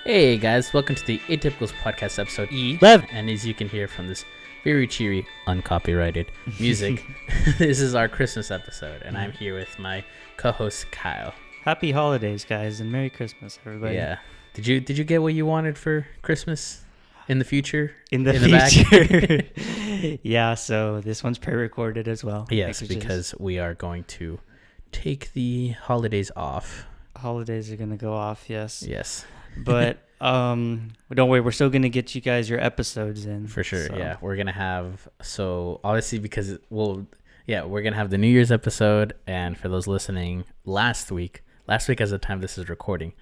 Hey guys, welcome to the Atypicals podcast episode 11. And as you can hear from this very cheery, uncopyrighted music, this is our Christmas episode, and I'm here with my co-host Kyle. Happy holidays, guys, and Merry Christmas, everybody. Yeah. Did you get what you wanted for Christmas in the future? In the future. Yeah, so this one's pre-recorded as well. Yes, because we are going to take the holidays off. Holidays are going to go off, yes. Yes. But don't worry, we're still going to get you guys your episodes in. For sure, so. Yeah. We're going to have, so obviously because, we're going to have the New Year's episode, and for those listening, last week as the time this is recording,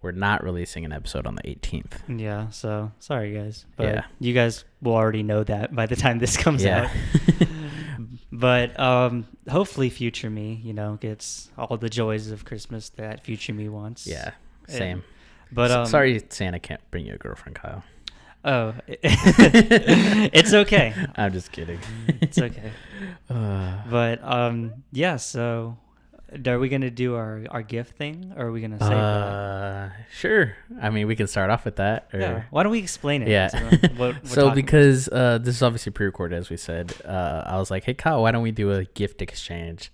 we're not releasing an episode on the 18th. Yeah, so sorry, guys. But you guys will already know that by the time this comes out. But hopefully future me, gets all the joys of Christmas that future me wants. Yeah, same. But sorry Santa can't bring you a girlfriend, Kyle. Oh, it's okay. I'm just kidding. It's okay. But so are we going to do our gift thing, or are we going to save that? Sure. I mean, we can start off with that. Or... Yeah. Why don't we explain it? Yeah. So because this is obviously pre-recorded, as we said, I was like, hey, Kyle, why don't we do a gift exchange?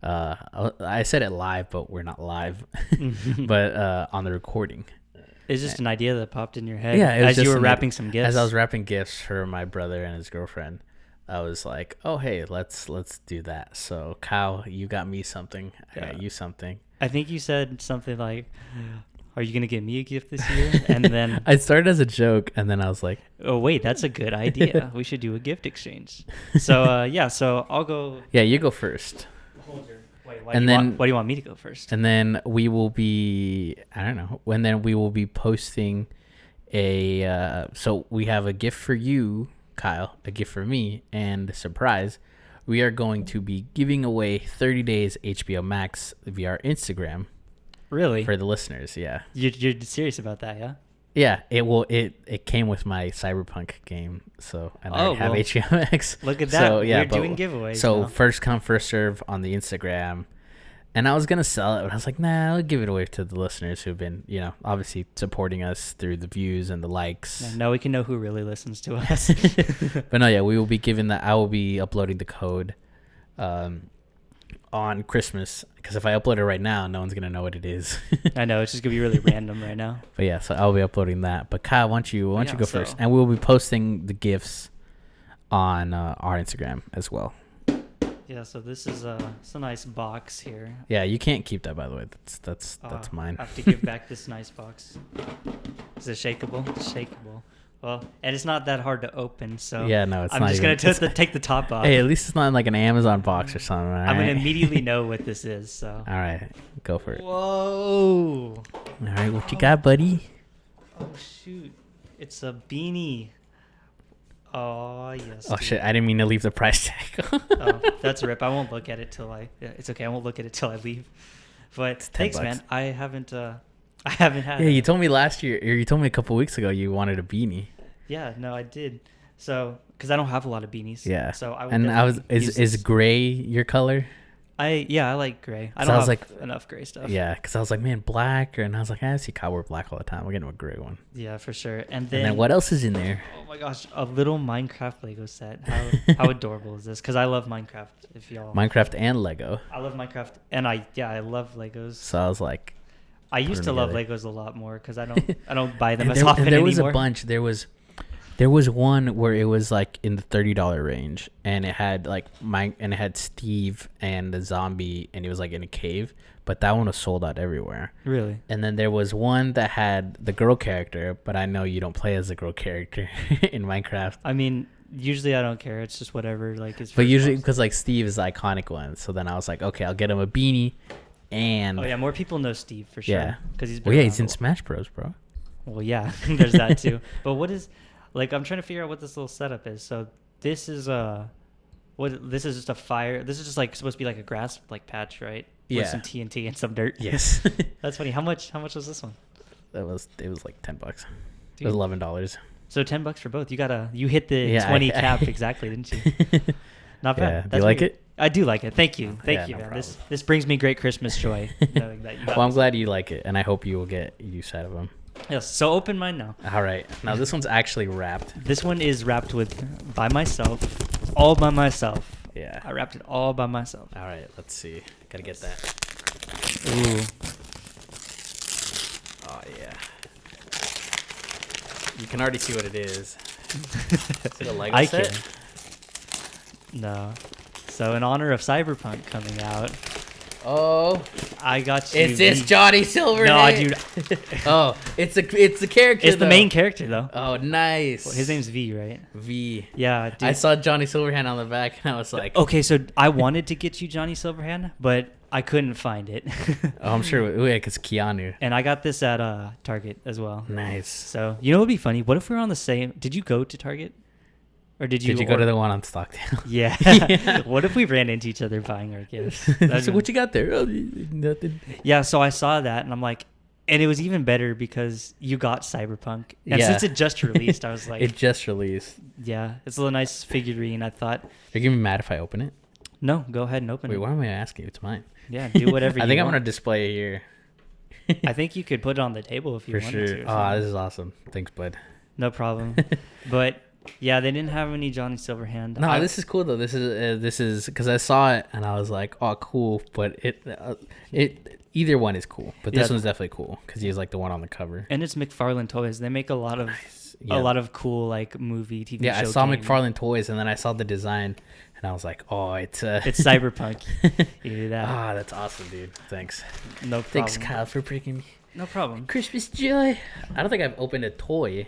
I said it live, but we're not live. But on the recording. It's just an idea that popped in your head as you were wrapping some gifts. As I was wrapping gifts for my brother and his girlfriend, I was like, oh, hey, let's do that. So, Kyle, you got me something. I got you something. I think you said something like, are you going to get me a gift this year? And then I started as a joke, and then I was like, oh, wait, that's a good idea. We should do a gift exchange. So, so I'll go. Yeah, you go first. Why do you want me to go first? And then we will be, we will be posting so we have a gift for you, Kyle, a gift for me, and a surprise. We are going to be giving away 30 days HBO Max via our Instagram. Really? For the listeners, yeah. You're serious about that, yeah? Yeah, it came with my Cyberpunk game, so I already have HBO Max. Look at that. So, we're doing giveaways. So first come, first serve on the Instagram. And I was going to sell it, but I was like, nah, I'll give it away to the listeners who've been, obviously supporting us through the views and the likes. Yeah, now we can know who really listens to us. But no, we will be giving that. I will be uploading the code on Christmas, because if I upload it right now, no one's going to know what it is. I know, it's just going to be really random right now. But yeah, so I'll be uploading that. But Kyle, why don't you go first? And we'll be posting the gifts on our Instagram as well. Yeah, so this is it's a nice box here. Yeah, you can't keep that, by the way. That's mine. I have to give back this nice box. Is it shakeable? It's shakeable. Well, and it's not that hard to open, so yeah, no, I'm just gonna take the top off. Hey, at least it's not like an Amazon box or something. Right? I'm gonna immediately know what this is. So all right, go for it. Whoa! All right, what you got, buddy? Oh shoot! It's a beanie. Oh, yes. Oh, shit. I didn't mean to leave the price tag. Oh, that's a rip. I won't look at it it's okay. I won't look at it till I leave. But thanks, man. I haven't had. Yeah, you told me last year, or you told me a couple weeks ago you wanted a beanie. Yeah, no, I did. So, because I don't have a lot of beanies. Yeah. So is gray your color? I like gray. I don't have enough gray stuff. Yeah, because I was like, man, black, and I was like, I see Kyle wear black all the time. We're getting a gray one. Yeah, for sure. And then what else is in there? Oh my gosh, a little Minecraft Lego set. How adorable is this? Because I love Minecraft. Minecraft and Lego. I love Minecraft, and I love Legos. So I was like, I used to love Legos a lot more because I don't buy them as often anymore. There was a bunch. There was one where it was like in the $30 range, and it had it had Steve and the zombie, and it was like in a cave, but that one was sold out everywhere. Really? And then there was one that had the girl character, but I know you don't play as the girl character in Minecraft. I mean, usually I don't care. It's just whatever But usually because Steve is the iconic one, so then I was like, okay, I'll get him a beanie, and more people know Steve for sure. Yeah, because he's in Smash Bros, bro. Well, yeah, there's that too. But what is? I'm trying to figure out what this little setup is. So this is this is just a fire. This is just supposed to be like a grass patch, right? Yeah. With some TNT and some dirt. Yes. That's funny. How much was this one? It was like $10. Dude. It was $11. So $10 for both. You hit the 20 cap exactly, didn't you? Not bad. Yeah. Do you like it? I do like it. Thank you. Thank you, man. This brings me great Christmas joy knowing that you got Well, I'm glad you like it, and I hope you will get use out of them. Yes. So open mine now. All right. Now this one's actually wrapped. This one is wrapped by myself, all by myself. Yeah. I wrapped it all by myself. All right. Let's see. Gotta get that. Ooh. Oh yeah. You can already see what it is. Is it a Lego set? Can. No. So in honor of Cyberpunk coming out. Oh, I got you. is this Johnny Silverhand? No, dude. Oh, it's the character. It's the main character though. Oh, nice. Well, his name's V, right? V. Yeah, dude. I saw Johnny Silverhand on the back, and I was like, okay, so I wanted to get you Johnny Silverhand, but I couldn't find it. oh, I'm sure. Yeah, because Keanu. And I got this at Target as well. Nice. So you know what would be funny? What if we were on the same? Did you go to Target? Or did you go to the one on Stockdale? Yeah. Yeah. What if we ran into each other buying our gifts? So what you got there? Oh, nothing. Yeah, so I saw that and I'm like, and it was even better because you got Cyberpunk. And Yeah. since it just released, I was like, It just released. yeah, it's a nice figurine. I thought, You're gonna be mad if I open it? no, go ahead and open Wait, it. why am I asking you? It's mine. Yeah, do whatever I you think I'm want. gonna display it here. I think you could put it on the table if you For wanted sure. to. or Oh, something. this is awesome. Thanks, bud. No problem. But yeah, they didn't have any Johnny Silverhand. No, this is cool though. This is because I saw it and I was like, oh, cool. But it either one is cool. But this Yeah. one's definitely cool because he's like the one on the cover. And it's McFarlane Toys. They make a lot of Yeah. a lot of cool like movie, TV Yeah, show. I saw game. McFarlane Toys and then I saw the design and I was like, oh, it's Cyberpunk. You do that. Ah, that's awesome, dude. Thanks. No problem. Thanks, Kyle, for breaking me. No problem. Christmas joy. I don't think I've opened a toy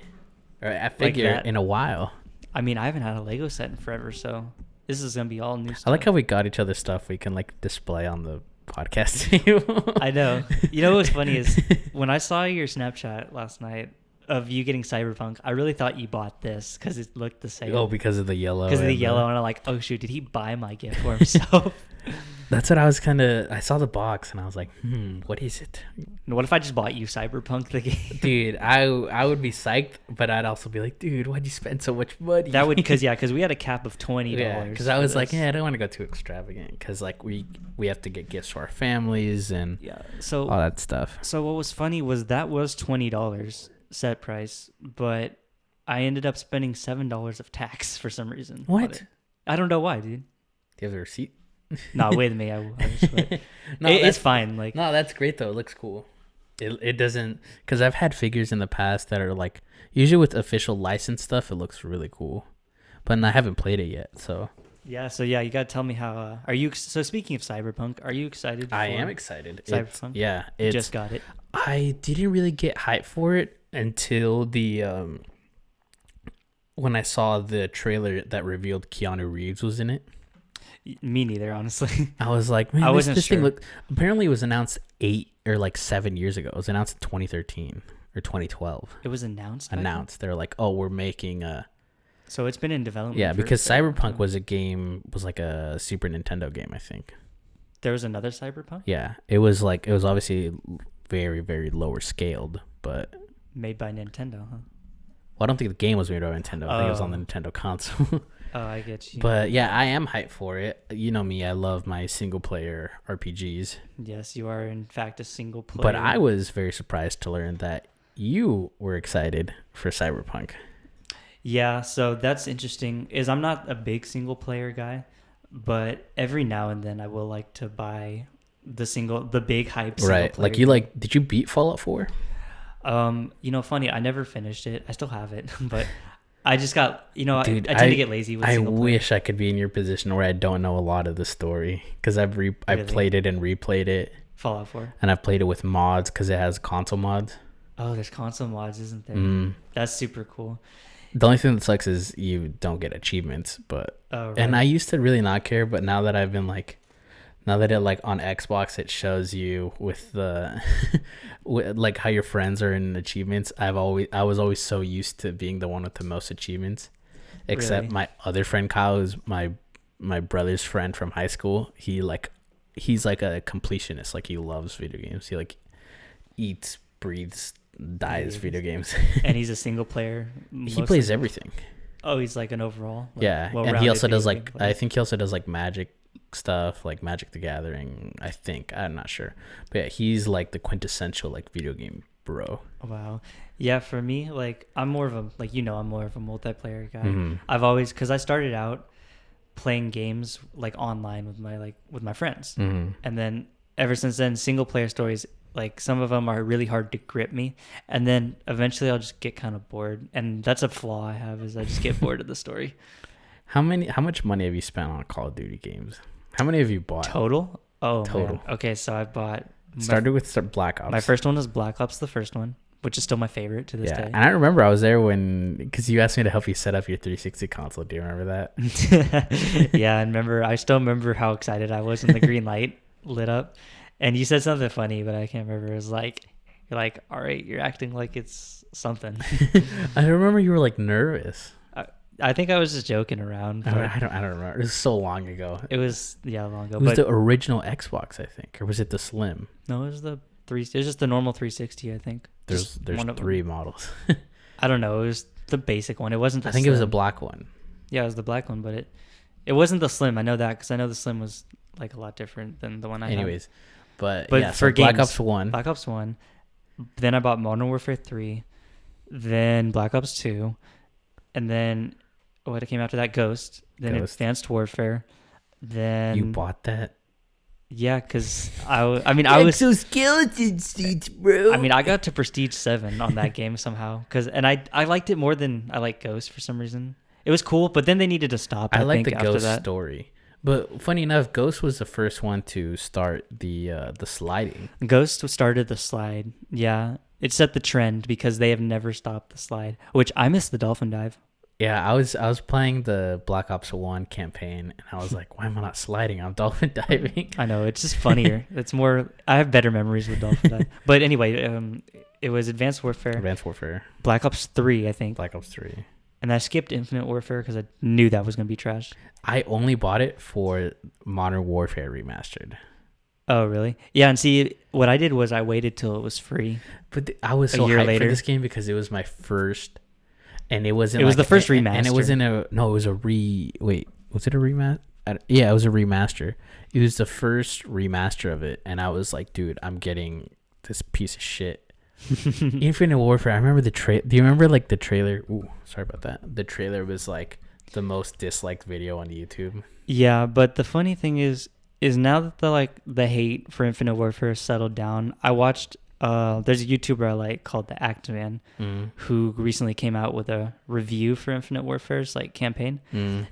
or a figure that. in a while. I mean, I haven't had a Lego set in forever, so this is gonna be all new stuff. I like how we got each other stuff we can like display on the podcast too. I know. You know what's funny is when I saw your Snapchat last night of you getting Cyberpunk, I really thought you bought this because it looked the same. Oh, because of the yellow. Because of the and yellow, and I'm like, oh shoot, did he buy my gift for himself? That's what I was kind of. I saw the box and I was like, what is it? What if I just bought you Cyberpunk the game? Dude, I would be psyched, but I'd also be like, dude, why'd you spend so much money? That would because we had a cap of $20. Yeah, because I was like, yeah, I don't want to go too extravagant because like we have to get gifts for our families and so all that stuff. So what was funny was that was $20 set price, but I ended up spending $7 of tax for some reason. What? I don't know why, dude. Do you have the receipt? No, with me, I was. But No, it's fine. Like, no, that's great though. It looks cool. It doesn't because I've had figures in the past that are like usually with official license stuff. It looks really cool, but I haven't played it yet. So yeah, you gotta tell me how. Are you? So speaking of Cyberpunk, are you excited? I am excited. Cyberpunk. It's Just got it. I didn't really get hyped for it until the when I saw the trailer that revealed Keanu Reeves was in it. Me neither, honestly. I was like, man, I wasn't this sure. thing looked. Apparently, it was announced 8 or like 7 years ago. It was announced in 2013 or 2012. It was announced. back then? Announced. They're like, oh, we're making a. So it's been in development. Yeah, for because so Cyberpunk was like a Super Nintendo game, I think. There was another Cyberpunk Yeah, it was obviously very, very lower scaled, but. made by Nintendo, huh? Well, I don't think the game was made by Nintendo. I think it was on the Nintendo console. Oh, I get you. But yeah, I am hyped for it. You know me, I love my single player RPGs. Yes, you are in fact a single player. But I was very surprised to learn that you were excited for Cyberpunk. Yeah, so that's interesting. Is I'm not a big single player guy, but every now and then I will like to buy the big hype single Right. player Like you game. did you beat Fallout 4? Funny, I never finished it. I still have it, but I just got, Dude, I tend to get lazy with I single player. wish I could be in your position where I don't know a lot of the story because I've played it and replayed it, Fallout 4. and I've played it with mods because it has console mods. Oh, there's console mods, isn't there? Mm. That's super cool. The only thing that sucks is you don't get achievements, but Oh, right. and I used to really not care, but now that I've been like, now that it like on Xbox it shows you with the with, like how your friends are in achievements. I was always so used to being the one with the most achievements, except Really? my other friend Kyle, who's my brother's friend from high school. He's like a completionist. Like he loves video games. He like eats, breathes, dies video games. And he's a single player. He plays everything. Oh, he's like an overall. Like, Yeah, and he well-rounded also does video like game player. I think he also does like Magic stuff, like Magic the Gathering. I think I'm not sure, but yeah, he's like the quintessential like video game bro. Wow. Yeah, for me, like I'm more of a I'm more of a multiplayer guy. Mm-hmm. I've always because I started out playing games like online with my friends, Mm-hmm. and then ever since then, single player stories, like some of them are really hard to grip me, and then eventually I'll just get kind of bored, and that's a flaw I have is I just get bored of the story. How much money have you spent on Call of Duty games? How many have you bought? Total? Oh, Total. man. Okay, so I bought... Started with Black Ops. My first one was Black Ops, the first one, which is still my favorite to this day. And I remember I was there because you asked me to help you set up your 360 console. Do you remember that? Yeah, I still remember how excited I was when the green light lit up. And you said something funny, but I can't remember. It was like, you're like, all right, you're acting like it's something. I remember you were like nervous. I think I was just joking around. I don't remember. It was so long ago. It was long ago. It was the original Xbox, I think, or was it the Slim? No, it was it was just the normal 360, I think. There's 3 models. I don't know. It was the basic one. It wasn't the I think Slim. it was a black one. Yeah, it was the black one, but it wasn't the Slim. I know that because I know the Slim was like a lot different than the one I had. But yeah, for games, Black Ops 1. Black Ops 1. Then I bought Modern Warfare 3. Then Black Ops 2. And then what came after that? Ghost. Then Advanced Warfare. Then... You bought that? Yeah, because I was... Exoskeleton suits, bro. I mean, I got to Prestige 7 on that game somehow. And I liked it more than I liked Ghost for some reason. It was cool, but then they needed to stop, I like think, the Ghost story. But funny enough, Ghost was the first one to start the sliding. Ghost started the slide. Yeah. It set the trend because they have never stopped the slide, which I miss the dolphin dive. Yeah, I was playing the Black Ops 1 campaign, and I was like, why am I not sliding? I'm dolphin diving. I know, it's just funnier. It's more... I have better memories with dolphin dive. But anyway, it was Advanced Warfare. Black Ops 3, I think. Black Ops 3. And I skipped Infinite Warfare because I knew that was going to be trash. I only bought it for Modern Warfare Remastered. Oh, really? Yeah, and see, what I did was I waited till it was free. But I was so hyped for this game because it was my first... And it wasn't. It was the first remaster, and it wasn't a. No, it was a Wait, was it a remaster? Yeah, it was a remaster. It was the first remaster of it, and I was like, dude, I'm getting this piece of shit. Infinite Warfare. I remember the Do you remember like the trailer? Ooh, sorry about that. The trailer was like the most disliked video on YouTube. Yeah, but the funny thing is now that the hate for Infinite Warfare has settled down, I watched. There's a YouTuber I like called the Act Man, who recently came out with a review for Infinite Warfare's campaign, and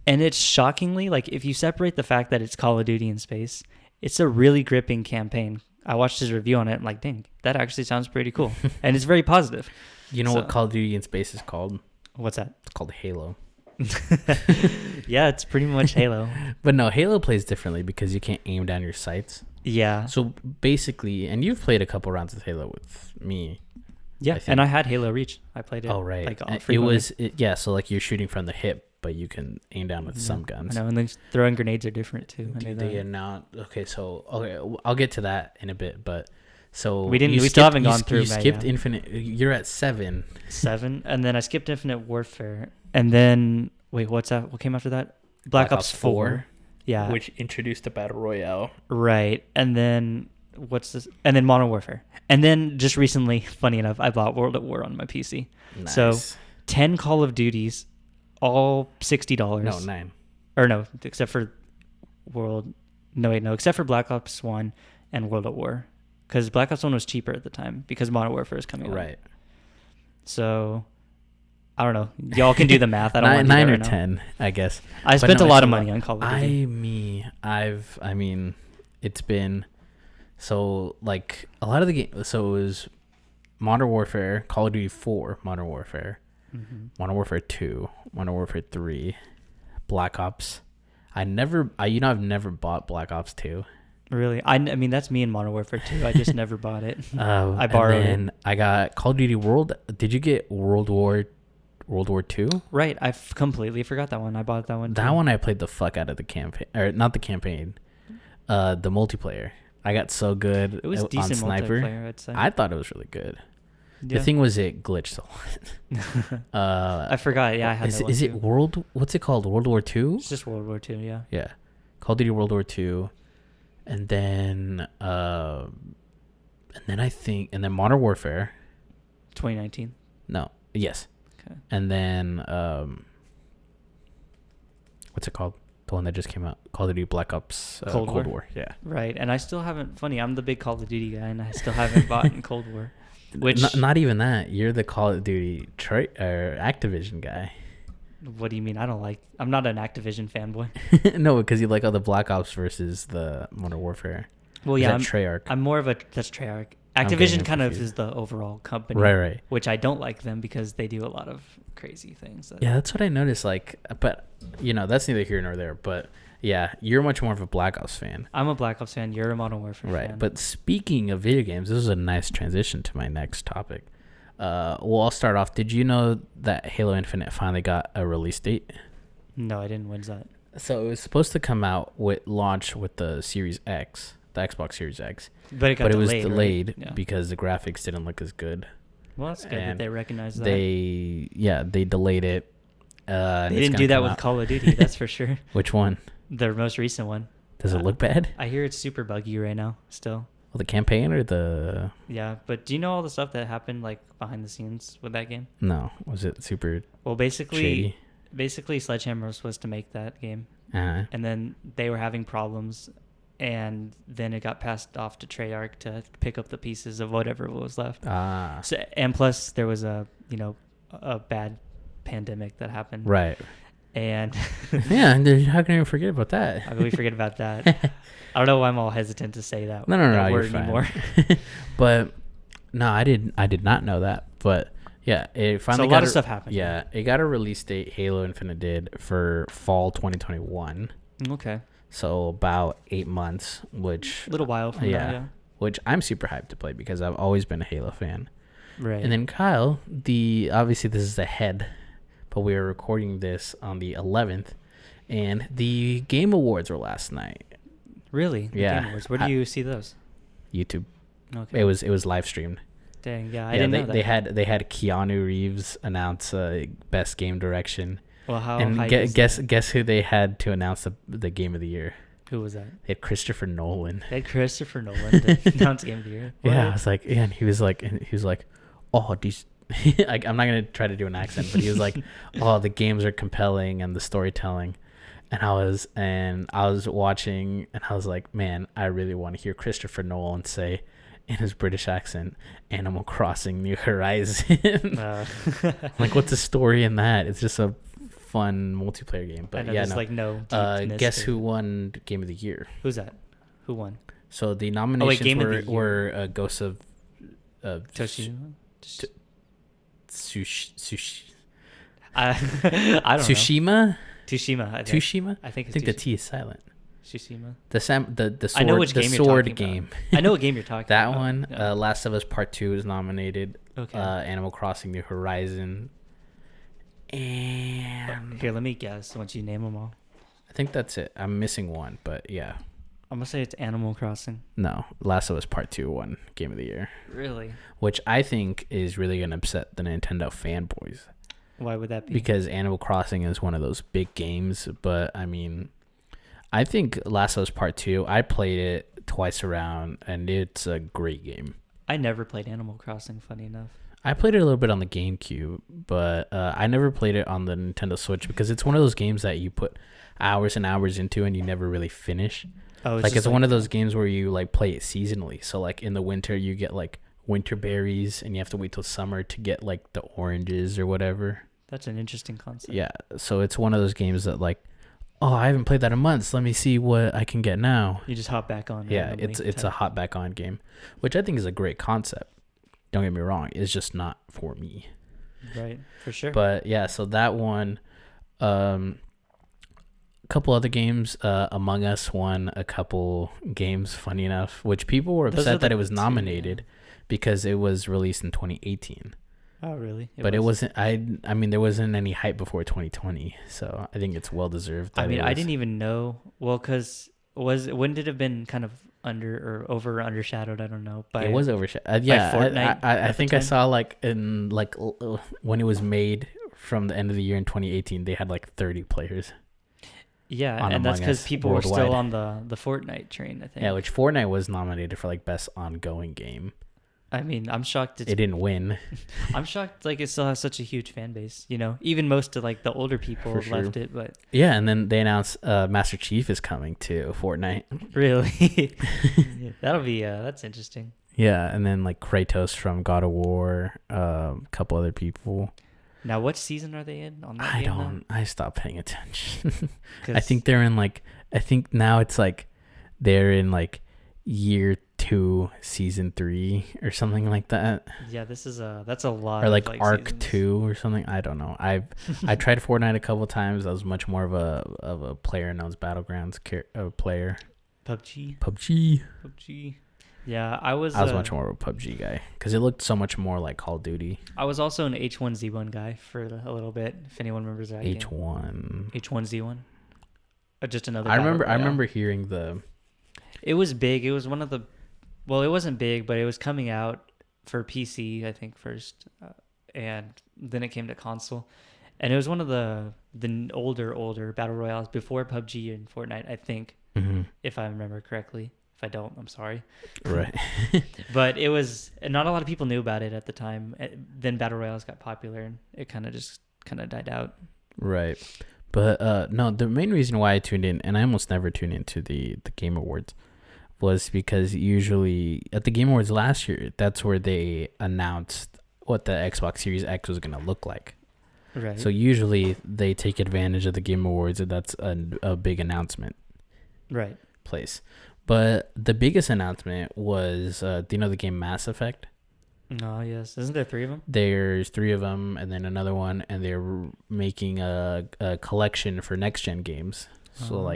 it's shockingly if you separate the fact that it's Call of Duty in space, it's a really gripping campaign. I watched his review on it and dang, that actually sounds pretty cool, and it's very positive. You know what Call of Duty in space is called? What's that? It's called Halo. Yeah, it's pretty much Halo. But no, Halo plays differently because you can't aim down your sights. Yeah. So basically, and you've played a couple rounds of Halo with me. Yeah, and I had Halo Reach. I played it. Oh, right. So you're shooting from the hip, but you can aim down with some guns. I know, and then throwing grenades are different too. I'll get to that in a bit, but so we still haven't gone through. You skipped Infinite. You're at 7. 7, and then I skipped Infinite Warfare, and then what's that? What came after that? Black Ops 4. Yeah. Which introduced the Battle Royale. Right. And then what's this? And then Modern Warfare. And then just recently, funny enough, I bought World at War on my PC. Nice. So 10 Call of Duties, all $60. No, 9. Or no, except for except for Black Ops 1 and World at War. Because Black Ops 1 was cheaper at the time because Modern Warfare is coming out. Right. So... I don't know. Y'all can do the math. I don't want to 9 or 10, I guess. I spent a lot of money on Call of Duty. It's been so a lot of the games. So it was Modern Warfare, Call of Duty 4, Modern Warfare, Modern Warfare 2, Modern Warfare 3, Black Ops. I've never bought Black Ops 2. Really? I mean, that's me in Modern Warfare 2. I just never bought it. I borrowed it. And I got Call of Duty World. Did you get World War II? Right. I completely forgot that one. I bought that one too. That one I played the fuck out of the campaign. Or not the campaign. The multiplayer. I got so good. It was decent on Sniper. Multiplayer, I'd say. I thought it was really good. Yeah. The thing was it glitched a lot. I forgot. Yeah, I had that one too. What's it called? World War II? It's just World War II, yeah. Yeah. Call of Duty World War II. And then And then Modern Warfare. 2019. No. Yes. Okay. And then what's it called? The one that just came out, Call of Duty Black Ops Cold War. Yeah. Right, and I still haven't. Funny, I'm the big Call of Duty guy, and I still haven't bought in Cold War. Which not even that. You're the Call of Duty Activision guy. What do you mean? I'm not an Activision fanboy. No, because you like all the Black Ops versus the Modern Warfare. Well, yeah, Treyarch. I'm more of a that's Treyarch. Activision kind of is the overall company, right. Which I don't like them because they do a lot of crazy things. Yeah, that's what I noticed. Like, but that's neither here nor there. But yeah, you're much more of a Black Ops fan. I'm a Black Ops fan. You're a Modern Warfare fan. Right. But speaking of video games, this is a nice transition to my next topic. Well, I'll start off. Did you know that Halo Infinite finally got a release date? No, I didn't. When's that? So it was supposed to come out launch with the Series X, the Xbox Series X. But it was delayed right? because the graphics didn't look as good. Well, that's good that they recognize that. They delayed it. They didn't do that with Call of Duty, that's for sure. Which one? The most recent one. Does it look bad? I hear it's super buggy right now still. Well, the campaign or the... Yeah, but do you know all the stuff that happened like behind the scenes with that game? No. Was it super basically shady? Sledgehammer was supposed to make that game. Uh-huh. And then they were having problems, and then it got passed off to Treyarch to pick up the pieces of whatever was left. So, and plus there was a bad pandemic that happened. Right. And yeah, how can you forget about that? How can we forget about that? I don't know why I'm all hesitant to say that. No, that word anymore. But no, I did not know that. But yeah, it finally so a lot of stuff happened. Yeah, it got a release date. Halo Infinite did for fall 2021. Okay. So about 8 months, which a little while from now, yeah. Which I'm super hyped to play because I've always been a Halo fan. Right. And then Kyle, obviously this is the head, but we are recording this on the 11th, and the Game Awards were last night. Really? Yeah. Game Awards. Where do you see those? YouTube. Okay. It was live streamed. Dang, yeah, I didn't know that. They had Keanu Reeves announce best game direction. Well, how and hype guess who they had to announce the game of the year? Who was that? They had Christopher Nolan. They had Christopher Nolan to announce game of the year. What? Yeah, I was like, yeah, and he was like, oh, these. I'm not gonna try to do an accent, but he was like, oh, the games are compelling and the storytelling. And I was watching, and I was like, man, I really want to hear Christopher Nolan say, in his British accent, Animal Crossing New Horizon. Like, what's the story in that? It's just a fun multiplayer game. But yeah, guess who won Game of the Year? Who's that? Who won? So the nominations were Ghosts of Tsushima. I don't know. Tsushima. I think the T is silent. Tsushima. The sword. I know which game you're talking game. About. I know what game you're talking that about. That one. Yeah. Last of Us Part 2 is nominated. Okay. Animal Crossing New Horizon. And here, let me guess. Once you name them all, I think that's it. I'm missing one, but yeah. I'm gonna say it's Animal Crossing. No, Last of Us Part 2 won Game of the Year. Really? Which I think is really gonna upset the Nintendo fanboys. Why would that be? Because Animal Crossing is one of those big games, but I mean, I think Last of Us Part 2, I played it twice around, and it's a great game. I never played Animal Crossing, funny enough. I played it a little bit on the GameCube, but I never played it on the Nintendo Switch because it's one of those games that you put hours and hours into and you never really finish. Oh, it's one of those games where you like play it seasonally. So like in the winter, you get like winter berries, and you have to wait till summer to get like the oranges or whatever. That's an interesting concept. Yeah, so it's one of those games that like, oh, I haven't played that in months. Let me see what I can get now. You just hop back on. Yeah, it's a hop back on game, which I think is a great concept. Don't get me wrong, it's just not for me. Right, for sure. But yeah, so that one, a couple other games, Among Us won a couple games, funny enough, which people were upset that it was nominated because it was released in 2018. Oh, really? It wasn't. I mean, there wasn't any hype before 2020, so I think it's well deserved. I mean, I didn't even know. Well, because wouldn't it have been kind of overshadowed? I don't know. It was overshadowed. Yeah, Fortnite. I think I saw like in like when it was made from the end of the year in 2018, they had like 30 players. Yeah, and that's because people were still on the Fortnite train, I think. Yeah, which Fortnite was nominated for like best ongoing game. I mean, I'm shocked it didn't win. I'm shocked like it still has such a huge fan base, you know. Even most of like the older people For have sure. left it, but Yeah, and then they announced Master Chief is coming to Fortnite. really that'll be that's interesting. Yeah, and then like Kratos from God of War, a couple other people. Now, what season are they in on that I game don't. I stopped paying attention. though? I think they're in like. I think now it's like they're in like year 2, season 3, or something like that. yeah, that's a lot. Or of, like arc seasons. 2 or something. I don't know. I tried Fortnite a couple times. I was much more of a player known as Battlegrounds player. PUBG. Yeah, I was much more of a PUBG guy because it looked so much more like Call of Duty. I was also an H1Z1 guy for a little bit. If anyone remembers that H1. game. H1Z1. Just another. I remember hearing the. It was big. It was one of the. Well, it wasn't big, but it was coming out for PC, I think first, and then it came to console, and it was one of the older battle royales before PUBG and Fortnite, I think, if I remember correctly. If I don't, I'm sorry. Right. But it was not a lot of people knew about it at the time. Then battle royales got popular, and it kind of died out. Right. But no, the main reason why I tuned in, and I almost never tune into the Game Awards, was because usually at the Game Awards last year, that's where they announced what the Xbox Series X was going to look like. Right. So usually they take advantage of the Game Awards, and that's a big announcement. Right. Place. But the biggest announcement was, do you know the game Mass Effect? Oh, yes. Isn't there 3 of them? There's 3 of them, and then another one, and they're making a collection for next-gen games. So,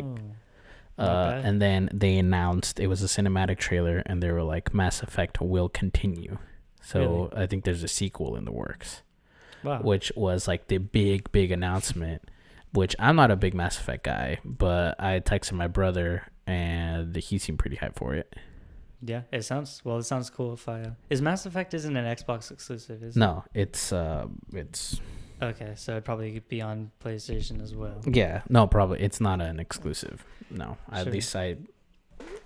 and then they announced it was a cinematic trailer, and they were like, Mass Effect will continue. So really? I think there's a sequel in the works. Wow. Which was like the big announcement, which I'm not a big Mass Effect guy, but I texted my brother, and he seemed pretty hyped for it. Yeah, it sounds cool. If is Mass Effect isn't an Xbox exclusive, is it? No, it's okay, so it'd probably be on PlayStation as well. Yeah, no, probably it's not an exclusive. No, sure. At least I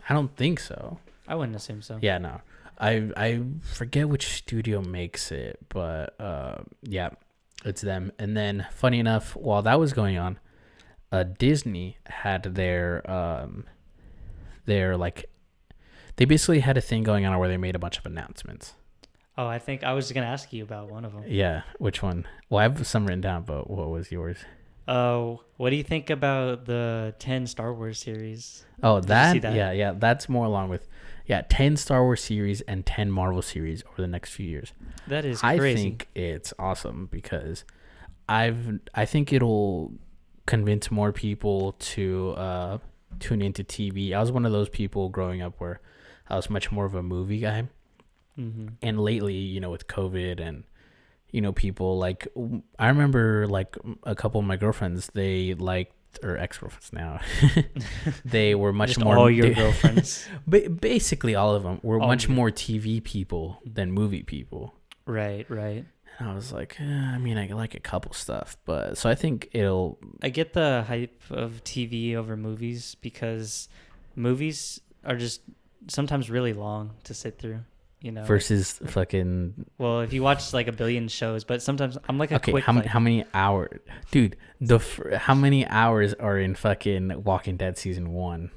don't think so. I wouldn't assume so. Yeah, no, I forget which studio makes it, but yeah, it's them. And then, funny enough, while that was going on, Disney had their like. They basically had a thing going on where they made a bunch of announcements. Oh, I think I was going to ask you about one of them. Yeah, which one? Well, I have some written down, but what was yours? Oh, what do you think about the 10 Star Wars series? Oh, that? Yeah, that's more along with 10 Star Wars series and 10 Marvel series over the next few years. That is crazy. I think it's awesome because I think it'll convince more people to tune into TV. I was one of those people growing up where I was much more of a movie guy. Mm-hmm. And lately, with COVID and, people like, I remember like a couple of my girlfriends, they liked, or ex-girlfriends now, they were much more. All your girlfriends. Basically all of them were much more TV people than movie people. Right. And I was like, I like a couple stuff, but so I think I get the hype of TV over movies because movies are just sometimes really long to sit through, versus fucking. Well, if you watch like a billion shows, but sometimes I'm like quick. How many hours, dude? How many hours are in fucking Walking Dead season 1?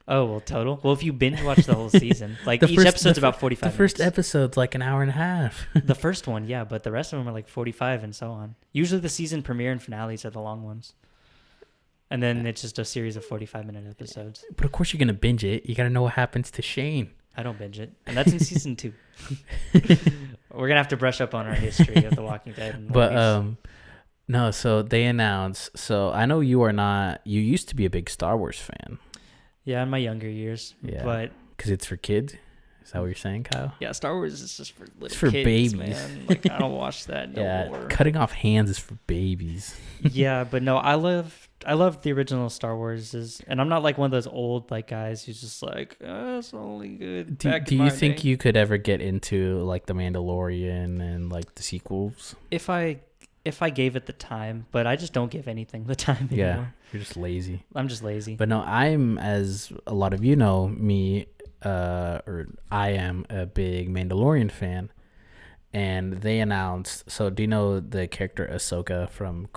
Oh, well, total. Well, if you binge watch the whole season, like each episode's about 45 minutes. The first episode's like an hour and a half. The first one, yeah, but the rest of them are like 45 and so on. Usually the season premiere and finales are the long ones. And then it's just a series of 45-minute episodes. But of course you're going to binge it. You got to know what happens to Shane. I don't binge it. And that's in season 2. We're going to have to brush up on our history of The Walking Dead. And no, so they announced. So I know you used to be a big Star Wars fan. Yeah, in my younger years. Yeah. But because it's for kids? Is that what you're saying, Kyle? Yeah, Star Wars is just for little kids. It's for babies. Man. Like, I don't watch that no more. Cutting off hands is for babies. Yeah, but no, I love the original Star Wars, and I'm not like one of those old like guys who's just like, it's only good. Do you think you could ever get into like The Mandalorian and like the sequels? If I gave it the time, but I just don't give anything the time anymore. Yeah, you're just lazy. I'm just lazy. But no, I'm, as a lot of you know me, or I am a big Mandalorian fan, and they announced. So do you know the character Ahsoka from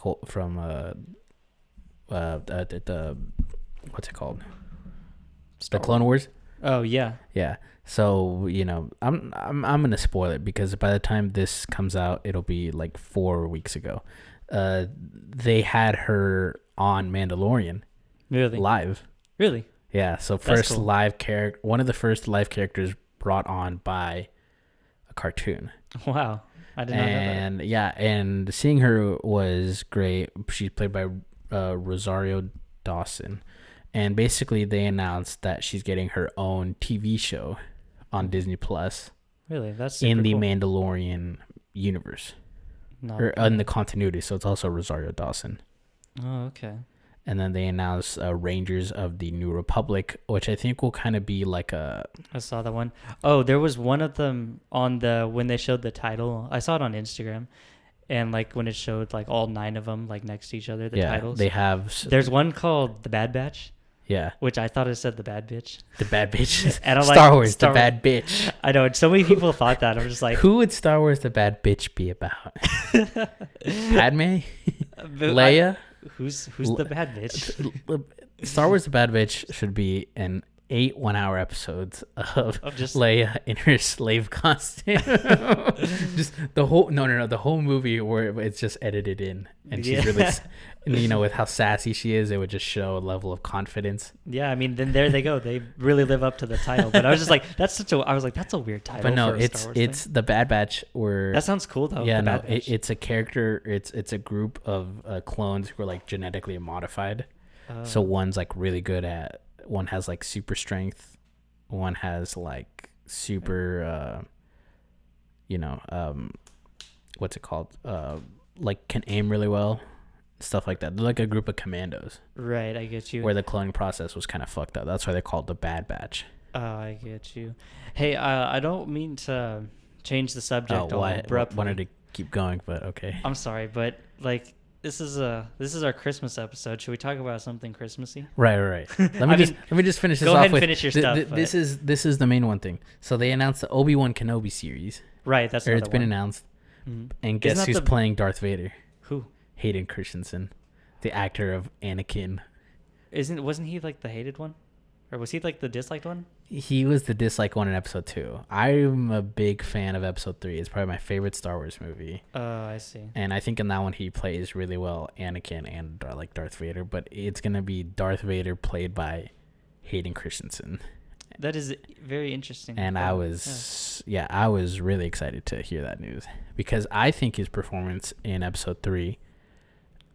the what's it called? The Clone Wars. Oh yeah. Yeah. So I'm gonna spoil it because by the time this comes out, it'll be like 4 weeks ago. They had her on Mandalorian. Really? Live. Really? Yeah. So first cool. Live character, one of the first live characters brought on by a cartoon. Wow. I did not know that. And yeah, and seeing her was great. She's played by Rosario Dawson. And basically they announced that she's getting her own TV show on Disney Plus. Really? That's super in the cool. Mandalorian universe. Or in the continuity, so it's also Rosario Dawson. Oh, okay. And then they announced Rangers of the New Republic, which I think will kind of be like a... I saw that one. Oh, there was one of them on when they showed the title. I saw it on Instagram. And like when it showed like all 9 of them like next to each other, the titles. They have... There's one called The Bad Batch. Yeah. Which I thought it said The Bad Bitch. The Bad Bitch. And I'm Star Wars, The Bad Bitch. I know. So many people thought that. I'm just like... Who would Star Wars, The Bad Bitch be about? Padme? Leia? Who's the bad bitch? Star Wars: The Bad Bitch should be an 8 1-hour episodes of just Leia in her slave costume. Just the whole the whole movie where it's just edited in, and she's really, and with how sassy she is, it would just show a level of confidence. Yeah, I mean, then there they go. They really live up to the title. But I was just like, that's a weird title. But no, it's the Bad Batch. Or that sounds cool though. Yeah, no, it's a character. It's a group of clones who are like genetically modified. So one's like really good at. One has like super strength. One has like super, what's it called? Like can aim really well, stuff like that. They're like a group of commandos. Right, I get you. Where the cloning process was kind of fucked up. That's why they called the Bad Batch. Oh, I get you. Hey, I don't mean to change the subject. I wanted to keep going, but okay. I'm sorry, but like. This is our Christmas episode. Should we talk about something Christmassy? Right. Let me just finish this off. Go ahead and finish your stuff. This is the main one thing. So they announced the Obi-Wan Kenobi series. Right, that's it's been announced. Mm-hmm. And guess who's playing Darth Vader? Who? Hayden Christensen, the actor of Anakin. Wasn't he like the hated one? Or was he like the disliked one? He was the disliked one in episode 2. I'm a big fan of episode 3. It's probably my favorite Star Wars movie. Oh, I see. And I think in that one he plays really well Anakin and like Darth Vader, but it's going to be Darth Vader played by Hayden Christensen. That is very interesting. And I was really excited to hear that news because I think his performance in episode 3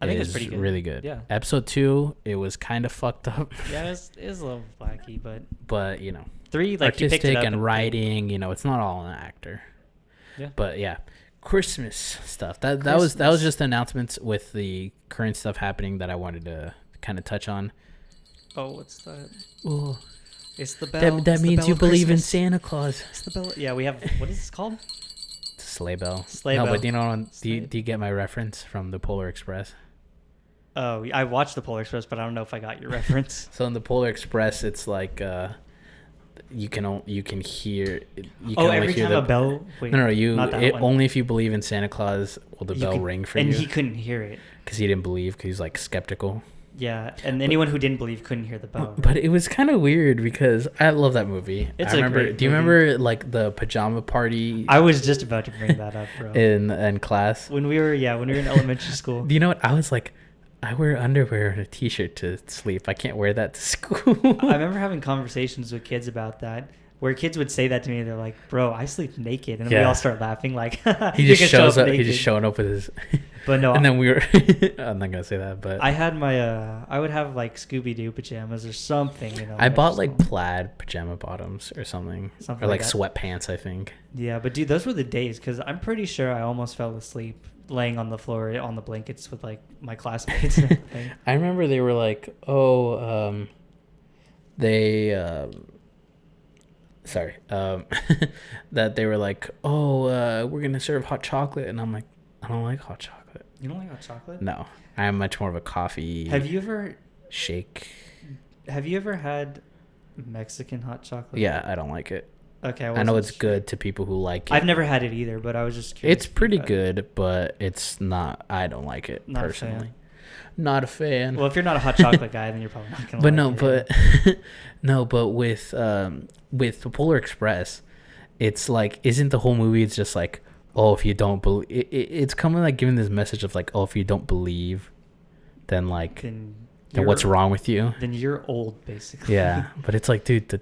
I think it's pretty good. Really good. Yeah. Episode 2, it was kind of fucked up. Yeah, it was a little wacky, but 3, like artistic he picked it up and writing. It's not all an actor. Yeah. But yeah, Christmas stuff. That was just announcements with the current stuff happening that I wanted to kind of touch on. Oh, what's that? Oh, it's the bell. That means you believe in Santa Claus. It's the bell. Yeah, we have. What is this called? It's a sleigh bell. Sleigh bell. No, but do you get my reference from the Polar Express? Oh, I watched the Polar Express, but I don't know if I got your reference. So in the Polar Express, it's like you can hear. Every time a bell. Wait, no, only if you believe in Santa Claus will the bell ring for you. And he couldn't hear it because he didn't believe. Because he's like skeptical. Yeah, and anyone who didn't believe couldn't hear the bell. But it was kind of weird because I love that movie. Do you remember like the pajama party? I was just about to bring that up, bro. in class when we were in elementary school. Do you know what I was like? I wear underwear and a t-shirt to sleep. I can't wear that to school. I remember having conversations with kids about that, where kids would say that to me. They're like, "Bro, I sleep naked," and we all start laughing. Like he just shows up. He's just showing up with his. But no, and then we were. I'm not gonna say that, but I had my. I would have like Scooby Doo pajamas or something. I bought like plaid pajama bottoms or something or like sweatpants. I think. Yeah, but dude, those were the days because I'm pretty sure I almost fell asleep laying on the floor on the blankets with like my classmates and everything. I remember they were like, that they were like, we're gonna serve hot chocolate, and I'm like, I don't like hot chocolate. You don't like hot chocolate? No, I am much more of a coffee. Have you ever shake? Have you ever had Mexican hot chocolate? Yeah, I don't like it. Okay, I know it's good to people who like it. I've never had it either, but I was just curious. It's pretty good, but it's not. I don't like it Not personally. Not a fan. Well, if you're not a hot chocolate guy, then you're probably not gonna. But like it. But with Polar Express, it's like, isn't the whole movie? It's just like, oh, if you don't believe, it's kind of like giving this message of like, oh, if you don't believe, then like, then what's wrong with you? Then you're old, basically. Yeah, but it's like, dude,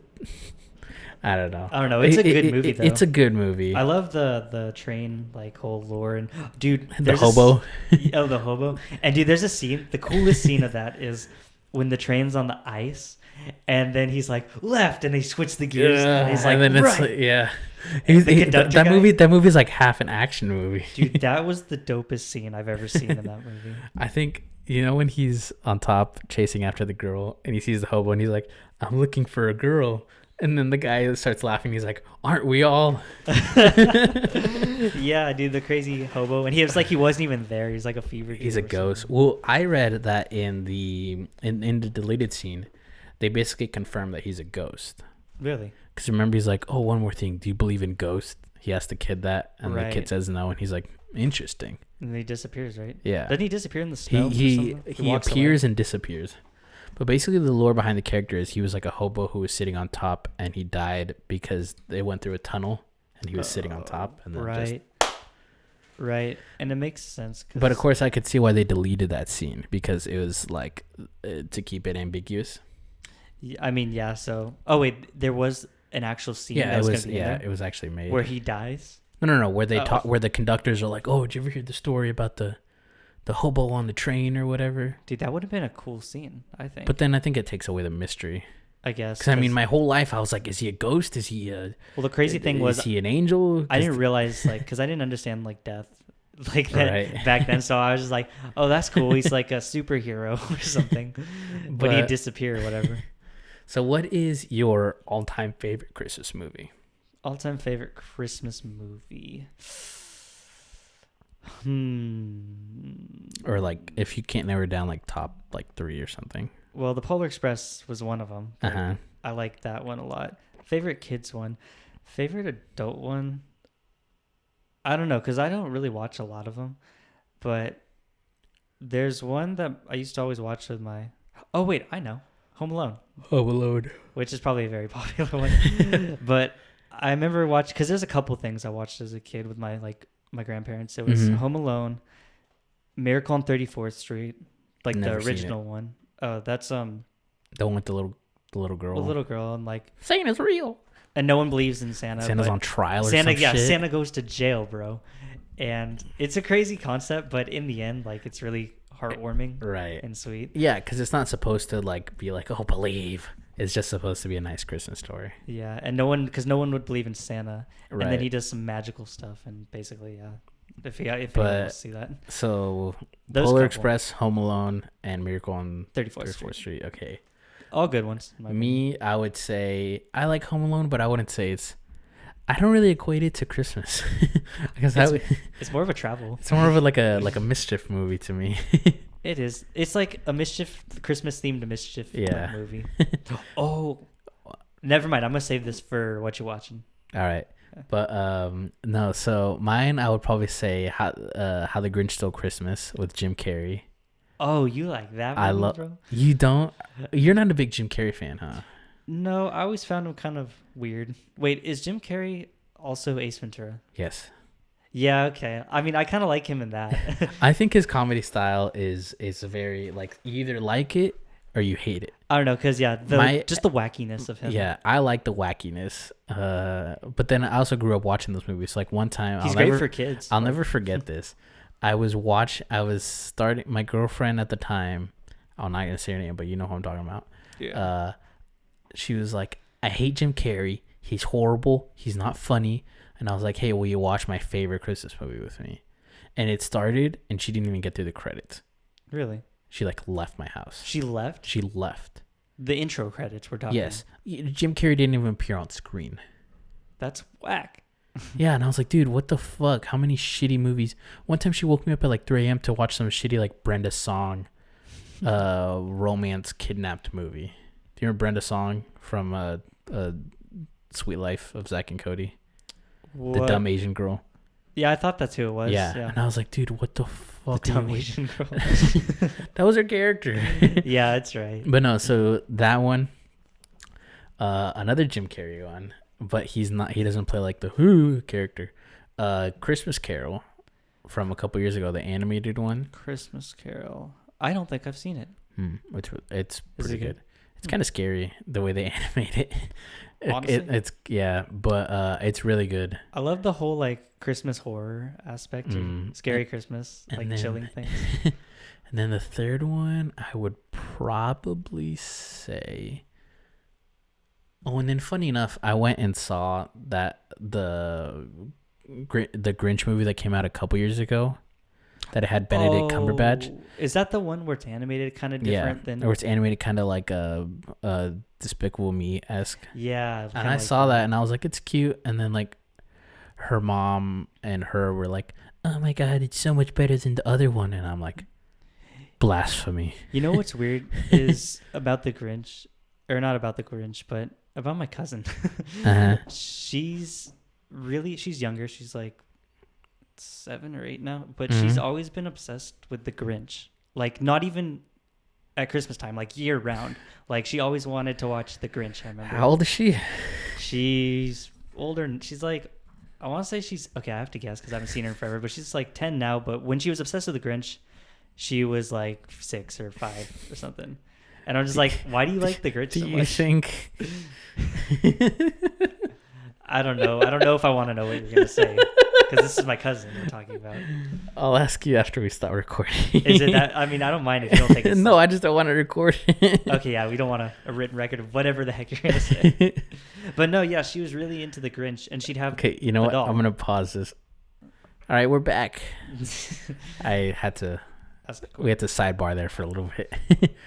I don't know. It's a good movie though. It's a good movie. I love the train like whole lore, and dude, the hobo. The hobo. And dude, there's a scene. The coolest scene of that is when the train's on the ice, and then he's like left, and they switch the gears, and he's like, and then it's right. That movie is like half an action movie. Dude, that was the dopest scene I've ever seen in that movie. I think, when he's on top chasing after the girl, and he sees the hobo, and he's like, I'm looking for a girl. And then the guy starts laughing. He's like, aren't we all? Yeah, dude, the crazy hobo. And he was like, he wasn't even there. He's like a fever. He's a ghost. Well, I read that in the deleted scene, they basically confirmed that he's a ghost. Really? Because remember, he's like, oh, one more thing. Do you believe in ghosts? He asked the kid that. And the kid says no. And he's like, interesting. And then he disappears, right? Yeah. Doesn't he disappear in the snow? He appears and disappears. But basically, the lore behind the character is he was like a hobo who was sitting on top, and he died because they went through a tunnel, and he was sitting on top. And then right. And it makes sense. But of course, I could see why they deleted that scene, because it was like to keep it ambiguous. I mean, yeah. So, wait, there was an actual scene. Yeah, it was actually made where he dies. No. Where they talk, where the conductors are like, "Oh, did you ever hear the story about the hobo on the train or whatever?" Dude, that would have been a cool scene, I think. But then I think it takes away the mystery. I guess. Because I mean, my whole life I was like, is he a ghost? Is he a... Well, the crazy thing was... Is he an angel? I didn't realize, like... Because I didn't understand, like, death like that back then. So I was just like, oh, that's cool. He's like a superhero or something. But he'd disappear or whatever. So what is your all-time favorite Christmas movie? All-time favorite Christmas movie... Or like, if you can't narrow down like top like 3 or something. Well, the Polar Express was one of them. I like that one a lot. Favorite kids one. Favorite adult one. I don't know, because I don't really watch a lot of them. But there's one that I used to always watch with my... Oh, wait, I know. Home Alone. Home Alone. Which is probably a very popular one. But I remember watching... Because there's a couple things I watched as a kid with my grandparents. It was Home Alone, Miracle on 34th Street, like the original one. That's the one with the little girl. The little girl, and like Santa's real. And no one believes in Santa. Santa's on trial or some shit. Santa goes to jail, bro. And it's a crazy concept, but in the end, like, it's really heartwarming, and sweet. Yeah, because it's not supposed to like be like, oh, believe. It's just supposed to be a nice Christmas story. Yeah, and no one would believe in Santa, and then he does some magical stuff, and basically, yeah. If you want to see that. So, Polar Express, Home Alone, and Miracle on 34th Street. Okay. All good ones. Me, I would say I like Home Alone, but I wouldn't say it's... I don't really equate it to Christmas. Because it's more of a travel. It's more of a mischief movie to me. It is. It's like a Christmas themed mischief movie. Oh, never mind. I'm gonna save this for what you're watching. All right. But no, so mine I would probably say How the Grinch Stole Christmas with Jim Carrey. Oh, you like that movie, bro? You don't? You're not a big Jim Carrey fan, huh? No, I always found him kind of weird. Wait, is Jim Carrey also Ace Ventura? Yes. Yeah, okay. I mean, I kind of like him in that. I think his comedy style is very, like, you either like it or you hate it. I don't know, because, just the wackiness of him. Yeah, I like the wackiness. But then I also grew up watching those movies. Like, one time... He's great for kids. I'll never forget this. I was starting... My girlfriend at the time... I'm not going to say her name, but you know who I'm talking about. Yeah. She was like, I hate Jim Carrey. He's horrible. He's not funny. And I was like, hey, will you watch my favorite Christmas movie with me? And it started, and she didn't even get through the credits. Really? She, like, left my house. She left? She left. The intro credits we're talking. Yes. Jim Carrey didn't even appear on screen. That's whack. Yeah, and I was like, dude, what the fuck? How many shitty movies? One time she woke me up at, like, 3 a.m. to watch some shitty, like, Brenda Song romance kidnapped movie. you remember Brenda Song from Sweet Life of Zack and Cody? What? The dumb Asian girl. Yeah, I thought that's who it was. Yeah. And I was like, dude, what the fuck? The dumb Asian girl. That was her character. Yeah, that's right. But no, so that one, another Jim Carrey one, but he doesn't play like the who character. Christmas Carol from a couple years ago, the animated one. Christmas Carol. I don't think I've seen it. It's pretty good. It's kind of scary the way they animate it. Honestly, but it's really good. I love the whole like Christmas horror aspect of Scary Christmas, like then, chilling things. And then the third one, I would probably say. Oh, and then funny enough, I went and saw that the Grinch movie that came out a couple years ago. That it had Benedict Cumberbatch. Is that the one where it's animated kind of different than? Or it's animated kind of like a Despicable Me-esque. Yeah. And I saw that and I was like, it's cute. And then like her mom and her were like, oh my God, it's so much better than the other one. And I'm like, blasphemy. You know what's weird is about the Grinch, or not about the Grinch, but about my cousin. Uh-huh. She's younger. She's like 7 or 8 now, but she's always been obsessed with the Grinch. Like not even at Christmas time, like year round. Like she always wanted to watch the Grinch. I remember. How old is she? She's older. She's like, I want to say she's okay. I have to guess because I haven't seen her in forever. But she's like 10 now. But when she was obsessed with the Grinch, she was like 6 or 5 or something. And I'm just like, why do you like the Grinch so much? Do you think? I don't know. I don't know if I want to know what you're gonna say because this is my cousin we're talking about. I'll ask you after we start recording. Is it that? I mean, I don't mind if you don't take it. No, I just don't want to record it. Okay, yeah, we don't want a written record of whatever the heck you're gonna say. But no, yeah, she was really into the Grinch, and she'd have. Okay, you know what? doll. I'm gonna pause this. All right, we're back. I had to. We had to sidebar there for a little bit.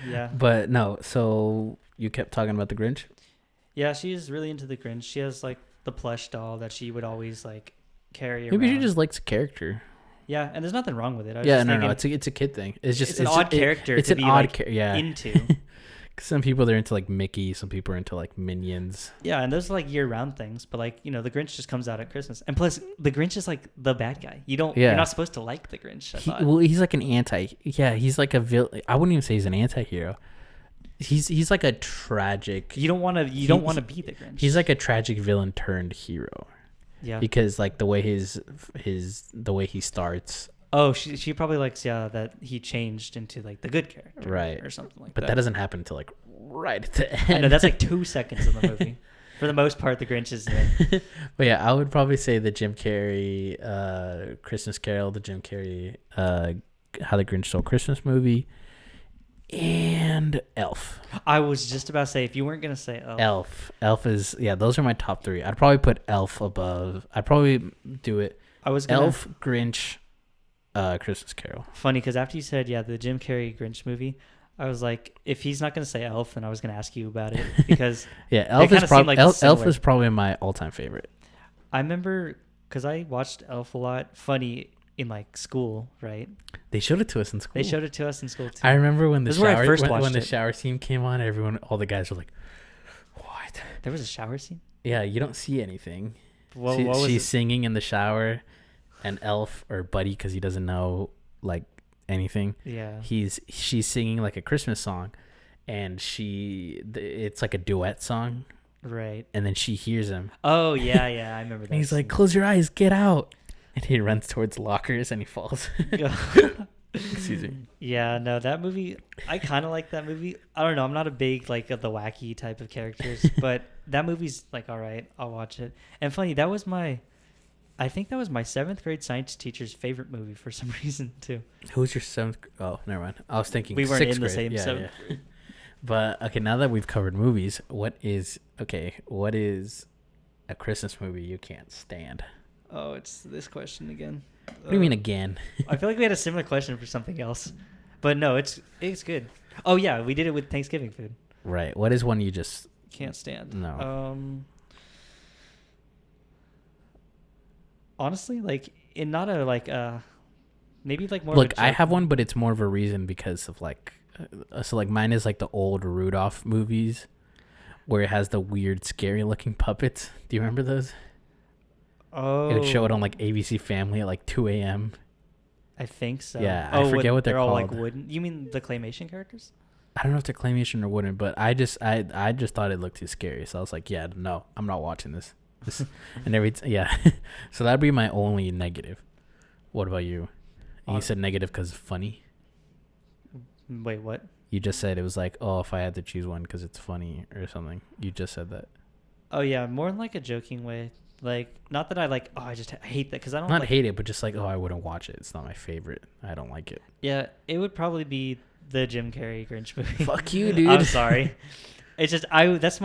Yeah. But no, so you kept talking about the Grinch? Yeah, she's really into the Grinch. She has like the plush doll that she would always like carry Maybe around. she just likes a character. Yeah, and there's nothing wrong with it. No, it's a kid thing. It's an odd character. It's to an be, odd like, yeah. into. Some people they're into like Mickey. Some people are into like Minions. Yeah, and those are like year-round things. But like the Grinch just comes out at Christmas, and plus the Grinch is like the bad guy. You're not supposed to like the Grinch. I thought. Well, he's like an anti. Yeah, he's like a villain. I wouldn't even say he's an anti-hero. He's like a tragic. You don't want to be the Grinch. He's like a tragic villain turned hero. Yeah. Because like the way the way he starts. Oh, she probably likes that he changed into like the good character, right, or something like that. But that doesn't happen until like right at the end. I know that's like 2 seconds in the movie. For the most part, the Grinch is there. But yeah, I would probably say the Jim Carrey Christmas Carol, the Jim Carrey How the Grinch Stole Christmas movie, and Elf. I was just about to say, if you weren't gonna say Elf is those are my top 3. I'd probably put Elf above. I'd probably do it. Elf, Grinch, Christmas Carol. Funny because after you said the Jim Carrey Grinch movie, I was like, if he's not gonna say Elf, then I was gonna ask you about it because Elf is probably Elf is probably my all-time favorite. I remember because I watched Elf a lot. Funny. In like school, right? They showed it to us in school. Too. I remember when the shower scene came on, all the guys were like, "What?" There was a shower scene? Yeah, you don't see anything. She's singing in the shower, and Elf or Buddy, because he doesn't know like anything. Yeah, she's singing like a Christmas song, and it's like a duet song, right? And then she hears him. Oh yeah, I remember that. And he's like, "Close your eyes, get out." And he runs towards lockers and he falls. Excuse me. Yeah, no, that movie, I kind of like that movie. I don't know. I'm not a big, like, of the wacky type of characters, but that movie's, like, all right. I'll watch it. And funny, I think that was my 7th grade science teacher's favorite movie for some reason, too. Who was your 7th? Oh, never mind. I was thinking we weren't in the grade. same 7th grade. But, okay, now that we've covered movies, what is a Christmas movie you can't stand? Oh, it's this question again. What do you mean again? I feel like we had a similar question for something else. But no, it's good. Oh, yeah, we did it with Thanksgiving food. Right. What is one you just... can't stand? No. Honestly, like, in not a, like, maybe, like, more Look, of a I have one, but it's more of a reason because of, like... so, like, mine is, like, the old Rudolph movies. where it has the weird, scary looking puppets. Do you remember those? Oh. It would show it on like ABC Family at like 2 a.m. I think so. Yeah, I forget what they're all called. like wooden. You mean the claymation characters? I don't know if they're claymation or wooden, but I just thought it looked too scary. So I was like, yeah, no, I'm not watching this. And yeah. So that'd be my only negative. What about you? You said negative because it's funny. Wait, what? You just said it was like, oh, if I had to choose one because it's funny or something. You just said that. Oh yeah, more in like a joking way. Like, not that I like. Oh, I just hate that because I don't. Not like, hate it, but just like, oh, I wouldn't watch it. It's not my favorite. I don't like it. Yeah, it would probably be the Jim Carrey Grinch movie. Fuck you, dude. I'm sorry. It's just that's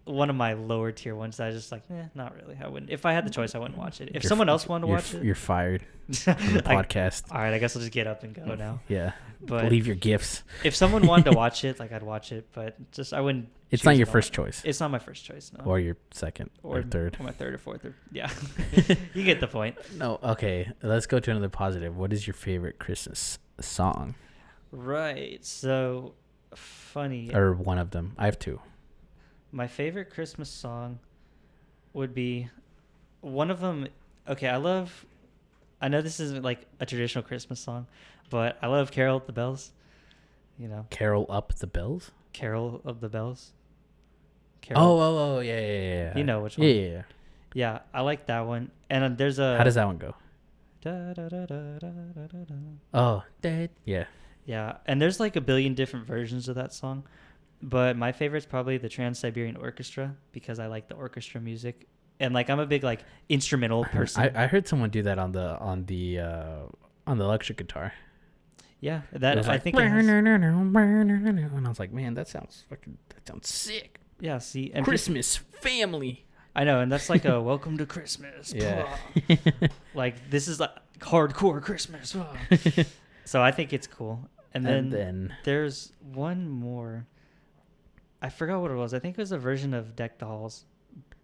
one of my lower tier ones that I just like, not really. I wouldn't. If I had the choice, I wouldn't watch it. If someone else wanted to watch it, you're fired from the podcast. All right, I guess I'll just get up and go now. Yeah, but leave your gifts. If someone wanted to watch it, like I'd watch it, but just I wouldn't. It's not your first choice. It's not my first choice, no. Or your second or third. Or my third or fourth. Yeah, you get the point. No, okay. Let's go to another positive. What is your favorite Christmas song? Right. So funny. Or one of them. I have two. My favorite Christmas song would be one of them. Okay, I know this isn't like a traditional Christmas song, but I love Carol of the Bells. You know. Carol Up the Bells? Carol of the Bells. Oh, yeah. You know which one. Yeah. Yeah, I like that one. And there's a... How does that one go? Da, da, da, da, da, da, da. Oh, yeah. Yeah, and there's like a billion different versions of that song. But my favorite's probably the Trans-Siberian Orchestra because I like the orchestra music. And like I'm a big like instrumental person. I heard someone do that on the electric guitar. Yeah, that I think. And I was like, man, that sounds sick. Yeah, see, and Christmas family. I know, and that's like a welcome to Christmas. Yeah. Like this is like hardcore Christmas. So I think it's cool. And then there's one more. I forgot what it was. I think it was a version of Deck the Halls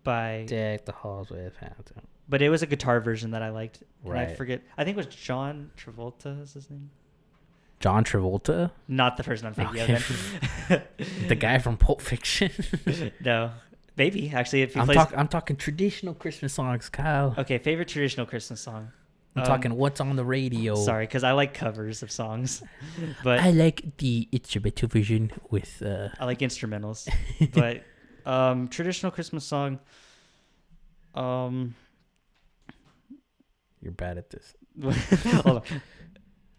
by Deck the Halls with Phantom. But it was a guitar version that I liked. Right. And I forget. I think it was John Travolta is his name. John Travolta? Not the person I'm thinking of. The guy from Pulp Fiction? No. Maybe, actually. If he I'm talking traditional Christmas songs, Kyle. Okay, favorite traditional Christmas song. I'm talking what's on the radio. Sorry, because I like covers of songs. But I like the instrumental version with... I like instrumentals. But traditional Christmas song... You're bad at this. Hold on.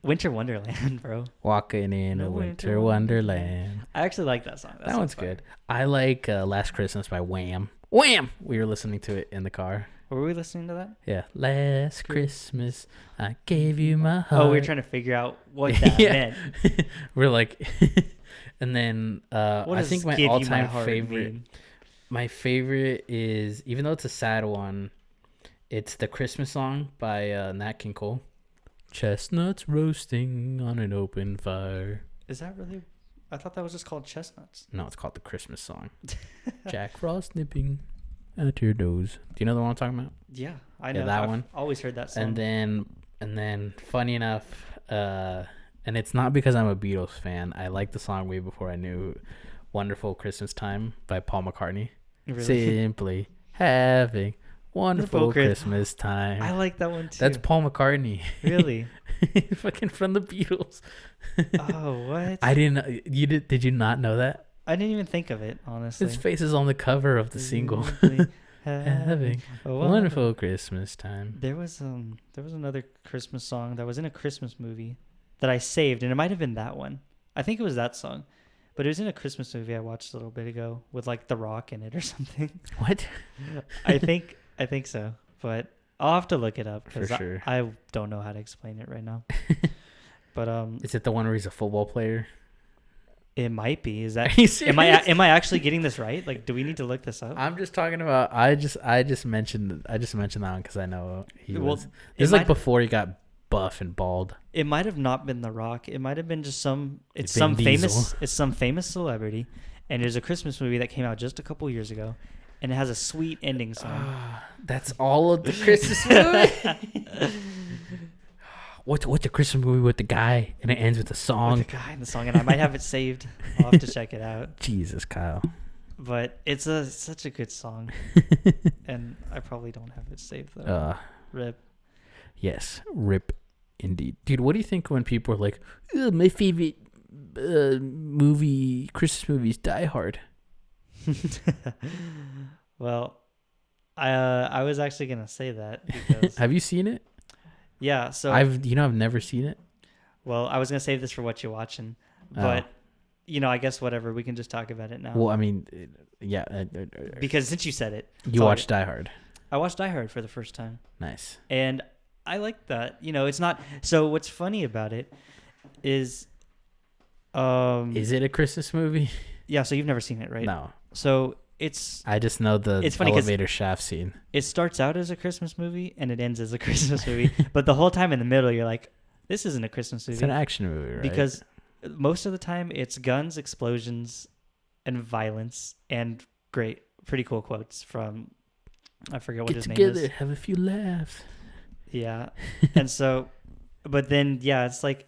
Winter Wonderland, bro. Walking in a winter wonderland. I actually like that song. That one's good. I like Last Christmas by Wham. Wham! We were listening to it in the car. Were we listening to that? Yeah. Last Christmas, I gave you my heart. Oh, we were trying to figure out what that meant. We're like... And then I think my all-time favorite... Mean? My favorite is, even though it's a sad one, it's the Christmas song by Nat King Cole. Chestnuts roasting on an open fire. Is that really? I thought that was just called Chestnuts. No, it's called the Christmas song. Jack Frost nipping at your nose. Do you know the one I'm talking about? Yeah, I know that one. Always heard that song. And then, funny enough, and it's not because I'm a Beatles fan. I liked the song way before I knew "Wonderful Christmas Time" by Paul McCartney. Really? Simply having wonderful Christmas time. I like that one too. That's Paul McCartney. Really? Fucking from the Beatles. Oh, what? I didn't. You did? Did you not know that? I didn't even think of it, honestly. His face is on the cover of the single. Having a wonderful Christmas time. There was another Christmas song that was in a Christmas movie that I saved, and it might have been that one. I think it was that song. But it was in a Christmas movie I watched a little bit ago with like The Rock in it or something. What? I think so, but I'll have to look it up because sure. I don't know how to explain it right now. But is it the one where he's a football player? It might be. Is that? Are you serious? Am I actually getting this right? Like, do we need to look this up? I'm just talking about. I just mentioned that one because I know he was. This is like before he got buff and bald. It might have not been The Rock. It might have been just some famous celebrity, and there's a Christmas movie that came out just a couple years ago, and it has a sweet ending song. That's all of the Christmas movie. What's the Christmas movie with the guy and it ends with a song? With the guy and the song, and I might have it saved. I'll have to check it out. Jesus, Kyle. But it's such a good song, and I probably don't have it saved though. Rip. Yes, rip, indeed, dude. What do you think when people are like, my favorite movie, Christmas movie is Die Hard? Well, I was actually gonna say that because have you seen it? Yeah, so I've never seen it. Well, I was gonna save this for what you're watching, but I guess whatever. We can just talk about it now. Well, I mean, yeah. Because since you said it, you watched Die Hard. I watched Die Hard for the first time. Nice. And I like that. It's not. So what's funny about it is it a Christmas movie? Yeah. So you've never seen it, right? No. So I just know it's funny elevator shaft scene. It starts out as a Christmas movie and it ends as a Christmas movie, but the whole time in the middle, you're like, this isn't a Christmas movie. It's an action movie, right? Because most of the time it's guns, explosions, and violence, and pretty cool quotes from, I forget what his name is. Get together, have a few laughs. Yeah. And so, but then, yeah, it's like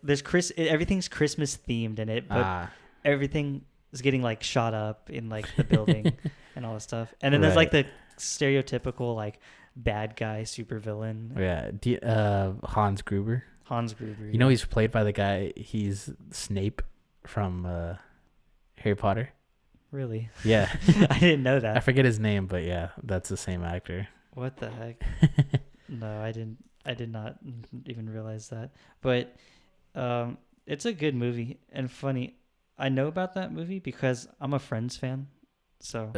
everything's Christmas themed in it, but everything is getting like shot up in like the building and all that stuff. And then there's like the stereotypical like bad guy supervillain. Yeah. Hans Gruber. You know he's played by the guy. He's Snape from Harry Potter. Really? Yeah. I didn't know that. I forget his name, but yeah, that's the same actor. What the heck? No, I did not even realize that. But it's a good movie and funny. I know about that movie because I'm a Friends fan. So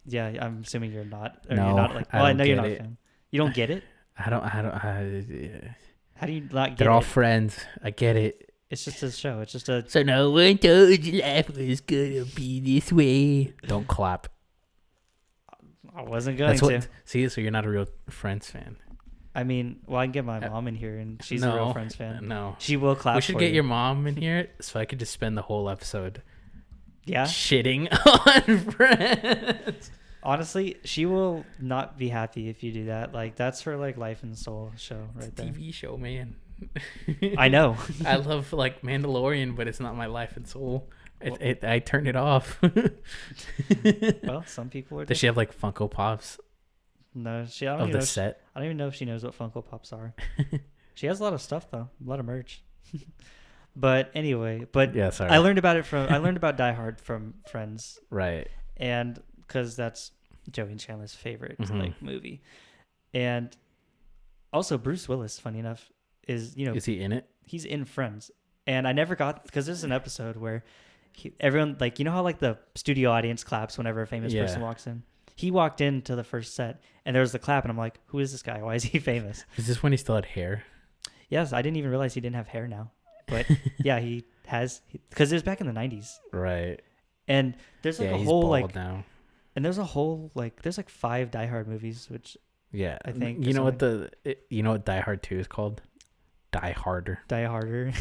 yeah, I'm assuming you're not. Or no, you're not like. Well, I know you're not a fan. You don't get it? I don't. How do you not get it? They're all friends. I get it. It's just a show. It's just a. So no one told you life was gonna be this way. Don't clap. I wasn't going to. See, so you're not a real Friends fan. I mean, well, I can get my mom in here, and she's a real Friends fan. No, she will clap. We should get your mom in here so I could just spend the whole episode. Yeah. Shitting on Friends. Honestly, she will not be happy if you do that. Like, that's her like life and soul show right there. TV show, man. I know. I love like Mandalorian, but it's not my life and soul. I turn it off. Well, some people are. Does she have like Funko Pops? No, I don't even know if she knows what Funko Pops are. She has a lot of stuff though, a lot of merch. But anyway, yeah, sorry. I learned about Die Hard from Friends, right? And because that's Joey and Chandler's favorite like movie, and also Bruce Willis, funny enough, is he in it? He's in Friends, and I never got because there's an episode where everyone like how like the studio audience claps whenever a famous person walks in. He walked into the first set, and there was the clap, and I'm like, who is this guy? Why is he famous? Is this when he still had hair? Yes, I didn't even realize he didn't have hair now. But yeah, he has, because it was back in the 90s. Right. And there's like a whole like, now. And there's a whole like, there's like 5 Die Hard movies, which I think. You know what Die Hard 2 is called? Die Harder. Die Harder.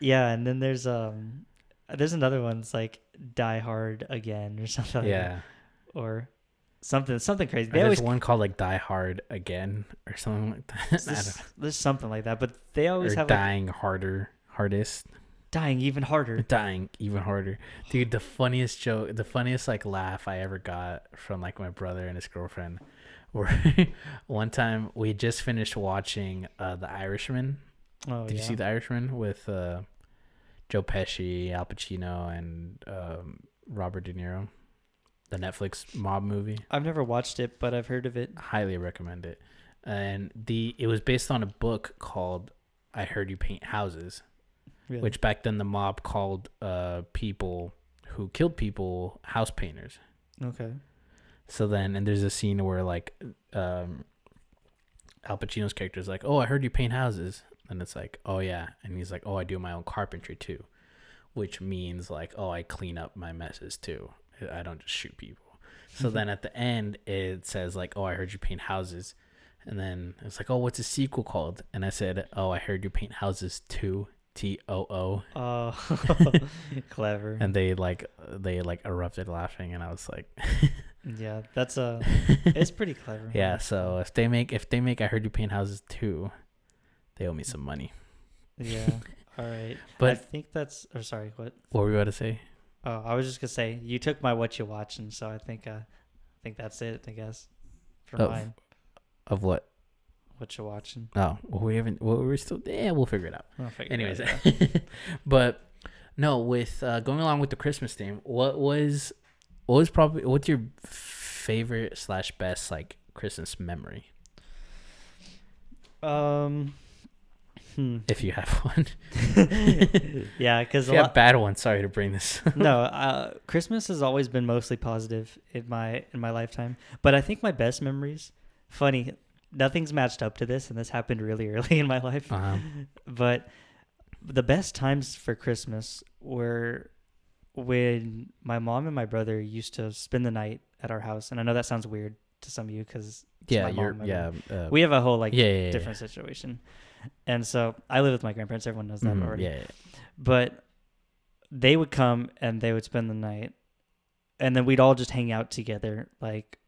Yeah, and then there's another one. It's like Die Hard Again or something. Yeah. Like that. Or something crazy. There's one called like Die Hard Again or something like that. There's something like that, but they always have Dying Hardest. Dying even harder. Dying even harder. Dude, the funniest joke, the funniest like laugh I ever got from like my brother and his girlfriend were one time we just finished watching The Irishman. Oh, Did you see The Irishman with Joe Pesci, Al Pacino, and Robert De Niro? The Netflix mob movie. I've never watched it, but I've heard of it. Highly recommend it. And it was based on a book called I Heard You Paint Houses, really? Which back then the mob called people who killed people house painters. Okay. So then, and there's a scene where like Al Pacino's character is like, "Oh, I heard you paint houses," and it's like, "Oh yeah," and he's like, "Oh, I do my own carpentry too," which means like, "Oh, I clean up my messes too. I don't just shoot people." So then at the end it says like, "Oh, I heard you paint houses," and then it's like, "Oh, what's a sequel called?" And I said, "Oh, I heard you paint houses too. TOO." Oh, clever. And they erupted laughing, and I was like, "Yeah, it's pretty clever." Yeah. So if they make I Heard You Paint Houses too, they owe me some money. Yeah. All right. But I think that's. Or sorry, what? What were you about to say? Oh, I was just gonna say you took my what you watch, and so I think that's it. I guess for mine. Of what? What you watching? Oh, well, we haven't. Well, we're still. Yeah, we'll figure it out. I'll figure Anyways, it out, yeah. but no, with going along with the Christmas theme, what's your favorite / best like Christmas memory? If you have one. Yeah, because if you have bad ones, sorry to bring this. No, Christmas has always been mostly positive in my lifetime. But I think my best memories, funny, nothing's matched up to this, and this happened really early in my life. But the best times for Christmas were when my mom and my brother used to spend the night at our house. And I know that sounds weird to some of you because we have a whole different situation. And so I live with my grandparents. Everyone knows that already. Yeah. But they would come and they would spend the night, and then we'd all just hang out together, like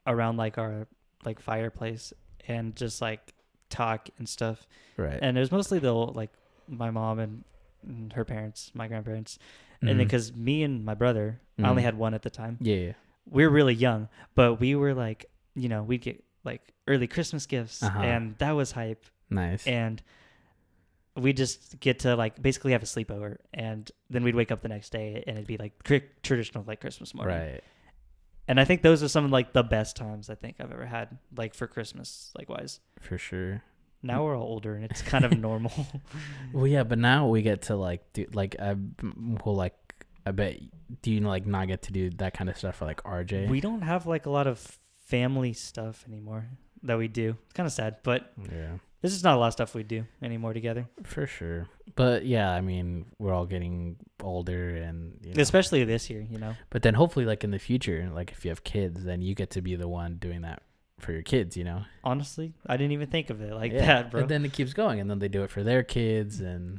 around like our like fireplace, and just like talk and stuff. Right. And it was mostly like my mom and her parents, my grandparents, and then because me and my brother, I only had one at the time. Yeah. We were really young, but we were like, we'd get like early Christmas gifts, and that was hype. Nice. And we just get to like basically have a sleepover, and then we'd wake up the next day and it'd be like traditional like Christmas morning. Right. And I think those are some of like the best times I think I've ever had, like for Christmas, likewise. For sure. Now we're all older and it's kind of normal. Well, yeah, but now we get to like do like I bet do you like not get to do that kind of stuff for like RJ? We don't have like a lot of family stuff anymore that we do. It's kind of sad, but yeah. This is not a lot of stuff we do anymore together. For sure. But yeah, I mean, we're all getting older and... Especially this year, But then hopefully, like in the future, like if you have kids, then you get to be the one doing that for your kids, Honestly, I didn't even think of it like that, bro. And then it keeps going, and then they do it for their kids, and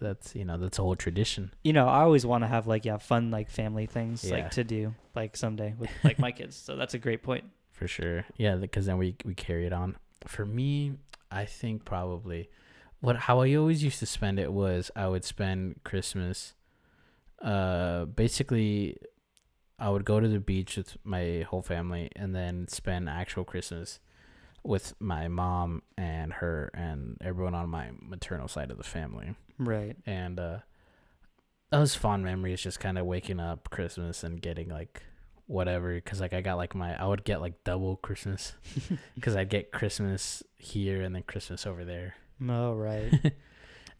that's a whole tradition. I always want to have like, fun like family things like to do like someday with like my kids. So that's a great point. For sure. Yeah, because then we carry it on. For me... I think probably how I always used to spend it was I would spend Christmas. Basically, I would go to the beach with my whole family and then spend actual Christmas with my mom and her and everyone on my maternal side of the family. Right. And those fond memories, just kind of waking up Christmas and getting like whatever, because like I would get like double Christmas because I'd get Christmas here and then Christmas over there. Oh, right.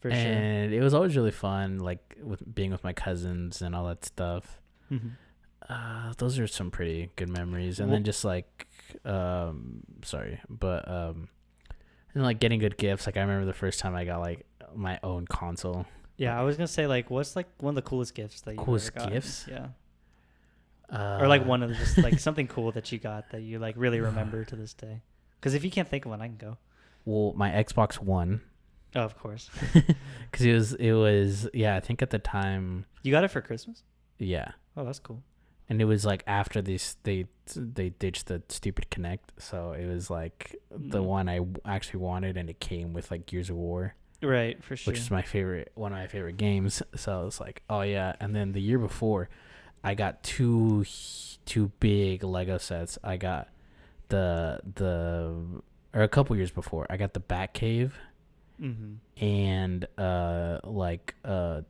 For sure. And it was always really fun, like with being with my cousins and all that stuff. Those are some pretty good memories. And then just like and like getting good gifts. Like I remember the first time I got like my own console. Yeah, I was gonna say like what's like one of the coolest gifts that you coolest ever got? Gifts? Yeah. Or like one of the, just like something cool that you got that you like really remember to this day. Because if you can't think of one, I can go. Well, my Xbox One. Oh, of course. Because it was I think at the time. You got it for Christmas? Yeah. Oh, that's cool. And it was like after they ditched the stupid Connect, so it was like the one I actually wanted, and it came with like Gears of War. Right, for sure. Which is one of my favorite games. So it's like, oh yeah. And then the year before, I got two big Lego sets. I got or a couple years before, I got the Batcave and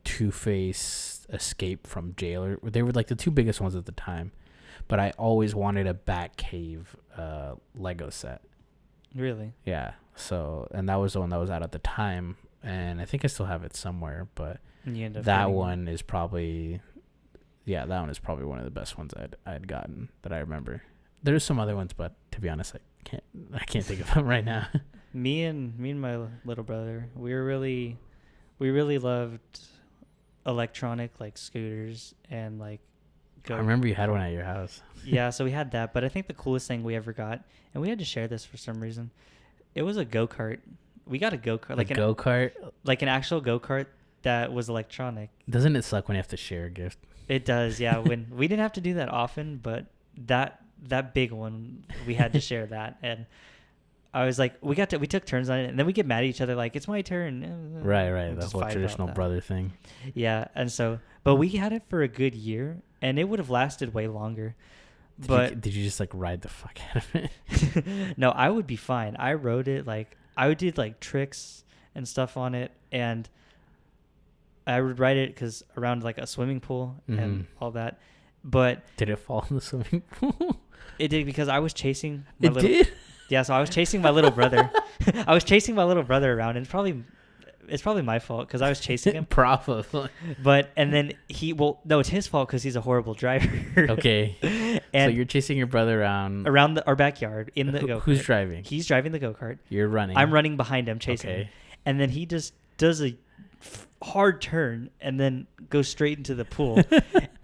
Two-Face Escape from Jailer. They were like the two biggest ones at the time, but I always wanted a Batcave Lego set. Really? Yeah. So, and that was the one that was out at the time, and I think I still have it somewhere, but that one is probably one of the best ones I'd gotten that I remember. There's some other ones, but to be honest, I can't think of them right now. Me and my little brother, we really loved electronic like scooters and like. I remember you had one at your house. Yeah, so we had that, but I think the coolest thing we ever got, and we had to share this for some reason, it was a go-kart. We got a go-kart, like an actual go-kart that was electronic. Doesn't it suck when you have to share a gift? It does, yeah. When we didn't have to do that often, but that big one, we had to share that, and I was like, we took turns on it, and then we get mad at each other like, it's my turn. Right. The whole traditional brother thing. Yeah, and so, but we had it for a good year, and it would have lasted way longer. Did you just like ride the fuck out of it? No, I would be fine. I rode it like I did like tricks and stuff on it, and I would ride it because around like a swimming pool and all that. But did it fall in the swimming pool? It did, because I was chasing my did? Yeah, so I was chasing my little brother. I was chasing my little brother around, and it's probably my fault because I was chasing him. Probably. But and then no, it's his fault because he's a horrible driver. Okay. And so you're chasing your brother around our backyard in the go-kart. Who's driving? He's driving the go-kart. You're running. I'm running behind him, chasing him. And then he just does a hard turn and then goes straight into the pool.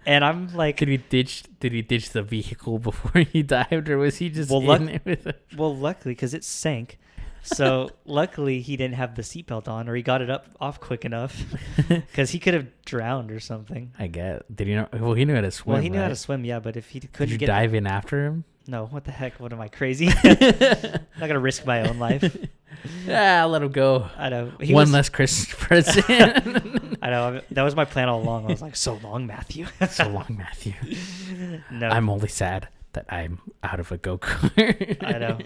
And I'm like, did he ditch the vehicle before he dived, or was he just in it with it? Well, luckily, because it sank. So luckily he didn't have the seatbelt on, or he got it off quick enough, because he could have drowned or something. I guess. Did he know? Well, he knew how to swim. Well, he knew how to swim, yeah. But if he couldn't, did you dive in after him? No. What the heck? What am I, crazy? I'm not gonna risk my own life. Yeah, I'll let him go. I know. One less Christmas present. I know. That was my plan all along. I was like, so long, Matthew. So long, Matthew. No. I'm only sad that I'm out of a go-kart. I know.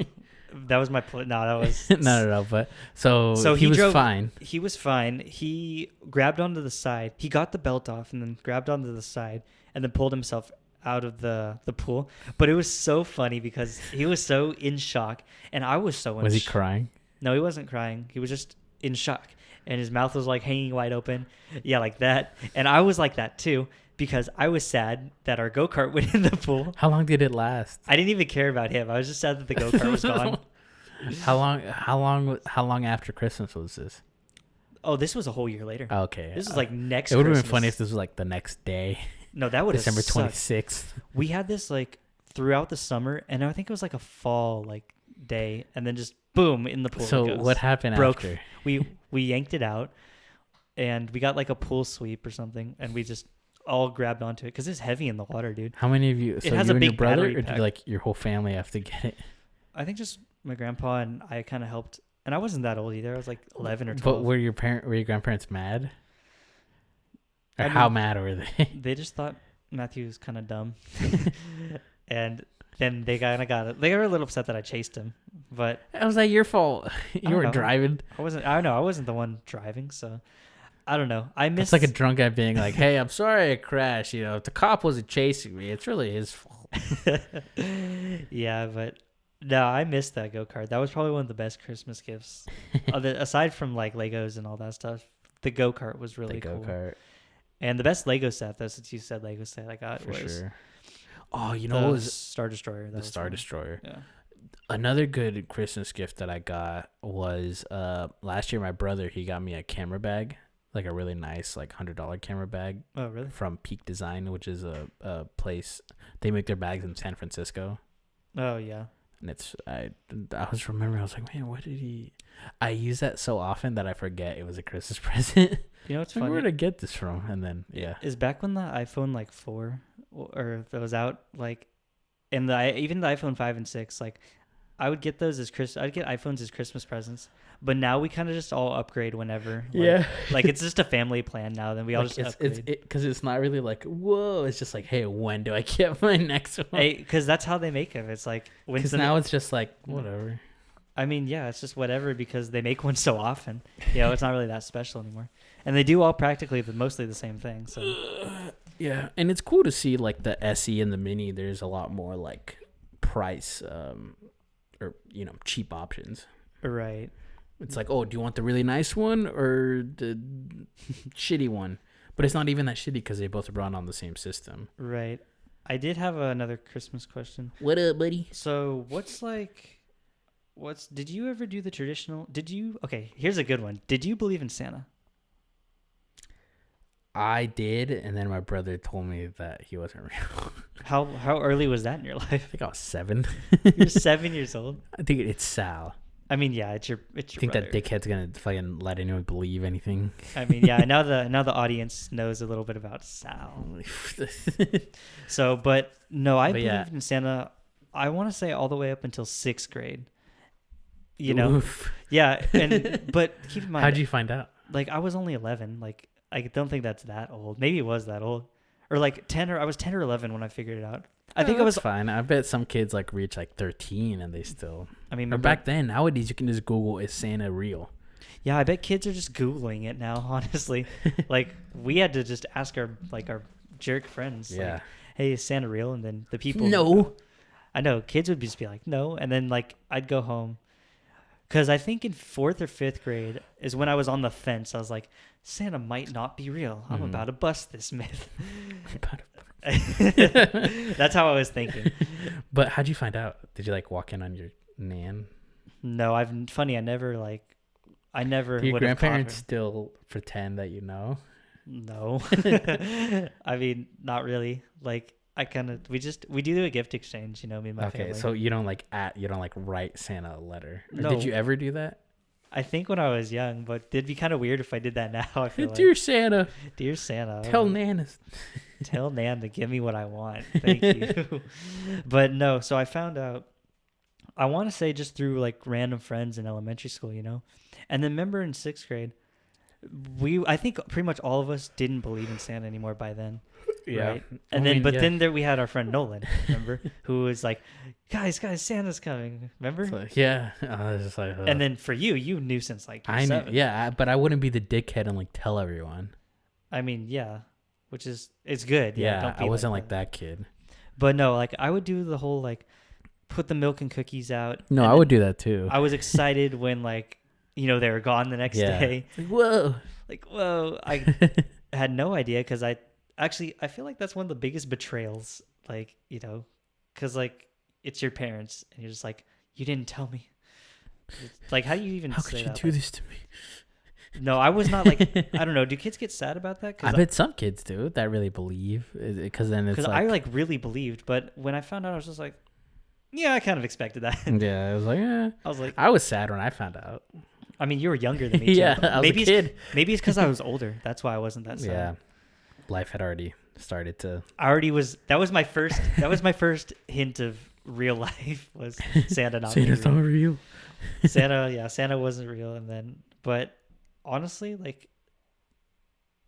That was my plan. No, that was... No. But so he was fine. He was fine. He grabbed onto the side. He got the belt off and then grabbed onto the side and then pulled himself out of the pool. But it was so funny because he was so in shock, and I was so in shock. Was he crying? No, he wasn't crying. He was just in shock, and his mouth was like hanging wide open. Yeah, like that. And I was like that too, because I was sad that our go-kart went in the pool. How long did it last? I didn't even care about him. I was just sad that the go-kart was gone. How long after Christmas was this? Oh, this was a whole year later. Okay. This was like next It would have Christmas. been funny if this was like the next day. No, that would have December sucked. 26th. We had this like throughout the summer, and I think it was like a fall like day, and then just boom in the pool. So what happened after? We yanked it out, and we got like a pool sweep or something, and we just all grabbed onto it because it's heavy in the water, dude. How many of you? So it has you a and big your brother, battery or pack. did like your whole family have to get it? I think just my grandpa and I kind of helped, and I wasn't that old either. I was like 11 or 12. But were your grandparents mad? Or how mad were they? They just thought Matthew was kind of dumb, and then they kind of got it. They were a little upset that I chased him, but it was like your fault. You were driving. I wasn't the one driving, so I don't know. I missed. It's like a drunk guy being like, "Hey, I'm sorry I crashed. You know, if the cop wasn't chasing me, it's really his fault." Yeah, but no, I missed that go-kart. That was probably one of the best Christmas gifts. Aside from like Legos and all that stuff, the go-kart was really cool. Go-kart. And the best Lego set, though, since you said Lego set, I got for was sure. Oh, you know, it was Star Destroyer. The Star Destroyer. Yeah. Another good Christmas gift that I got was last year. My brother, he got me a camera bag, like a really nice, like $100 camera bag. Oh, really? From Peak Design, which is a place they make their bags in San Francisco. Oh yeah. And I was remembering, I was like, man, what did he? I use that so often that I forget it was a Christmas present. You know what's funny? Where did I get this from? And then is back when the iPhone like 4 or that was out, like, and even the iPhone 5 and 6, like, I would get those as I'd get iPhones as Christmas presents. But now we kind of just all upgrade whenever. Like, like it's just a family plan now. Then we all like just upgrade. Because it's not really like, whoa. It's just like, hey, when do I get my next one? Because that's how they make it. It's like, because now it's just like, whatever. I mean, yeah, it's just whatever because they make one so often. You know, it's not really that special anymore. And they do all practically mostly the same thing. So yeah, and it's cool to see like the SE and the Mini. There's a lot more like price or cheap options. Right. It's like, oh, do you want the really nice one or the shitty one? But it's not even that shitty because they both run on the same system. Right. I did have another Christmas question. What up, buddy? So did you ever do the traditional? Okay, here's a good one. Did you believe in Santa? I did, and then my brother told me that he wasn't real. How early was that in your life? I think I was 7. You're 7 years old? I think it's Sal. I mean, yeah, it's your think brother. That dickhead's gonna fucking let anyone believe anything. I mean, yeah, now the audience knows a little bit about Sal. So, but no, I believed in Santa. I want to say all the way up until 6th grade, you know. Oof. Yeah, but keep in mind, How'd you find out? like I was only 11. Like I don't think that's that old. Maybe it was that old, or like 10, or I was 10 or 11 when I figured it out. I think I was fine. I bet some kids like reach like 13 and they still. I mean, or back then, nowadays you can just Google, is Santa real? Yeah, I bet kids are just Googling it now, honestly. Like we had to just ask our jerk friends, Yeah. like, hey, is Santa real? And then the people No. I know kids would just be like, no, and then like I'd go home. Because I think in 4th or 5th grade is when I was on the fence. I was like, Santa might not be real. I'm about to bust this myth. That's how I was thinking. But how'd you find out? Did you like walk in on your nan? No, I never Do your would have grandparents still pretend that you know? No. I mean, not really. Like we do a gift exchange, me and my family. Okay, so you don't like write Santa a letter. No. Did you ever do that? I think when I was young, but it'd be kind of weird if I did that now. I feel like. Dear Santa. Dear Santa. Tell Nan. Tell Nan to give me what I want. Thank you. But no, so I found out, I want to say just through like random friends in elementary school, And then remember in 6th grade, I think pretty much all of us didn't believe in Santa anymore by then. Yeah. Right? And then there we had our friend Nolan, remember? Who was like, guys, Santa's coming. Remember? So, yeah. I was just like, and then for you knew since like I knew, 7. yeah, but I wouldn't be the dickhead and like tell everyone. I mean, yeah, which is, it's good. Yeah, don't be I wasn't like that kid. But no, like I would do the whole like put the milk and cookies out. No, I would do that too. I was excited when like, they were gone the next day. Like, whoa. Like, whoa. I had no idea because I feel like that's one of the biggest betrayals, like, because like it's your parents and you're just like, you didn't tell me. It's like, how do you even how say could you that? do this to me? No, I was not like, I don't know. Do kids get sad about that? I bet some kids do that really believe, because then it's like, I like really believed, but when I found out, I was just like, yeah, I kind of expected that. Yeah, I was like, I was sad when I found out. I mean, you were younger than me. Too. Yeah, I was a kid. Maybe it's because I was older. That's why I wasn't that sad. Yeah, life had already started to. That was my first hint of real life was Santa not being Santa's not real. Santa wasn't real, but honestly, like,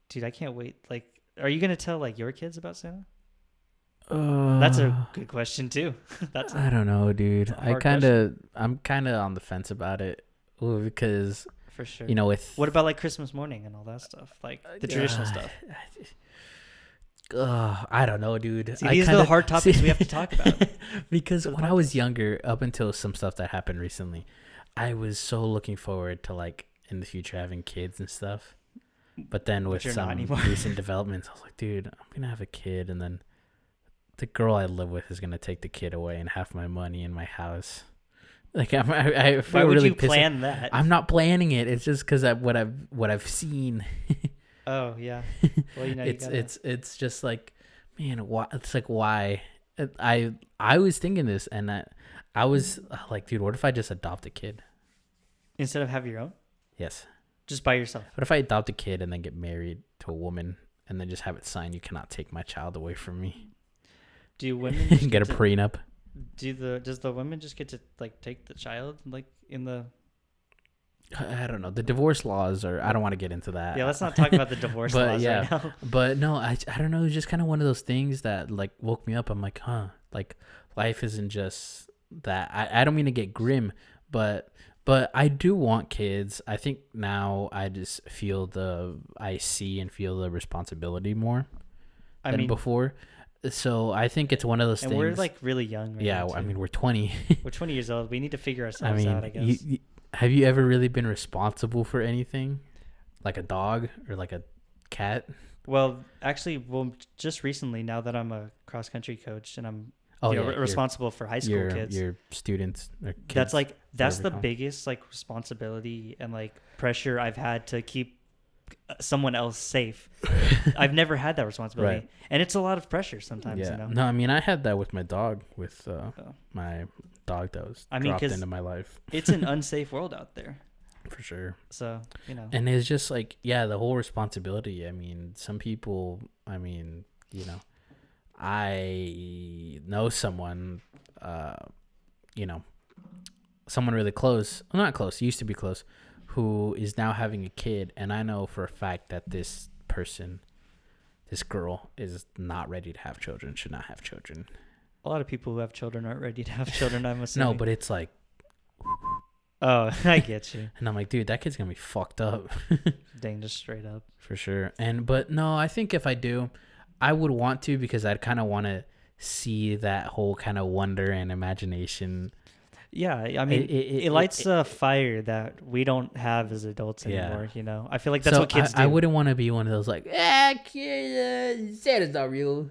dude, I can't wait. Like, are you gonna tell like your kids about Santa? That's a good question too. I don't know, dude. I'm kind of on the fence about it. Ooh, because for sure, with what about like Christmas morning and all that stuff, like the traditional stuff. I don't know, dude. See, these are the hard topics we have to talk about. Because when I was younger, up until some stuff that happened recently, I was so looking forward to like in the future having kids and stuff. But then with some recent developments, I was like, dude, I'm gonna have a kid, and then the girl I live with is gonna take the kid away and half my money in my house. Like I feel Why would really you plan that? I'm not planning it. It's just because what I've seen. Oh yeah. Well, it's just like, man, why? It's like, why? I was thinking this, and I was like, dude, what if I just adopt a kid instead of have your own? Yes. Just by yourself. What if I adopt a kid and then get married to a woman and then just have it signed, you cannot take my child away from me? Do women get a prenup? Does the women just get to like take the child like in the? I don't know. The divorce laws are. I don't want to get into that. Yeah, let's not talk about the divorce laws right now. But no, I don't know. It's just kind of one of those things that like woke me up. I'm like, like life isn't just that. I don't mean to get grim, but I do want kids. I think now I just I see and feel the responsibility more than before. So I think it's one of those things. And we're like really young. Right yeah, now, I mean we're 20. We're 20 years old. We need to figure ourselves out. I guess. Have you ever really been responsible for anything, like a dog or like a cat? Well, actually, just recently, now that I'm a cross country coach and I'm responsible for high school kids, your students or kids. That's the biggest like responsibility and like pressure I've had to keep someone else safe. I've never had that responsibility, right. And it's a lot of pressure sometimes. Yeah. No, I mean I had that with my dog, with my dog that was dropped into my life. It's an unsafe world out there. For sure. So, And it's just like, the whole responsibility. I mean, some people, I know someone, someone really close, well, not close, used to be close, who is now having a kid, and I know for a fact that this girl is not ready to have children, should not have children. A lot of people who have children aren't ready to have children, I'm assuming. No, but it's like... Oh, I get you. And I'm like, dude, that kid's going to be fucked up. Dang, just straight up. For sure. But no, I think if I do, I would want to, because I'd kind of want to see that whole kind of wonder and imagination. Yeah, I mean, it lights a fire that we don't have as adults anymore, you know? I feel like that's what kids do. I wouldn't want to be one of those like, kid, Santa's not real.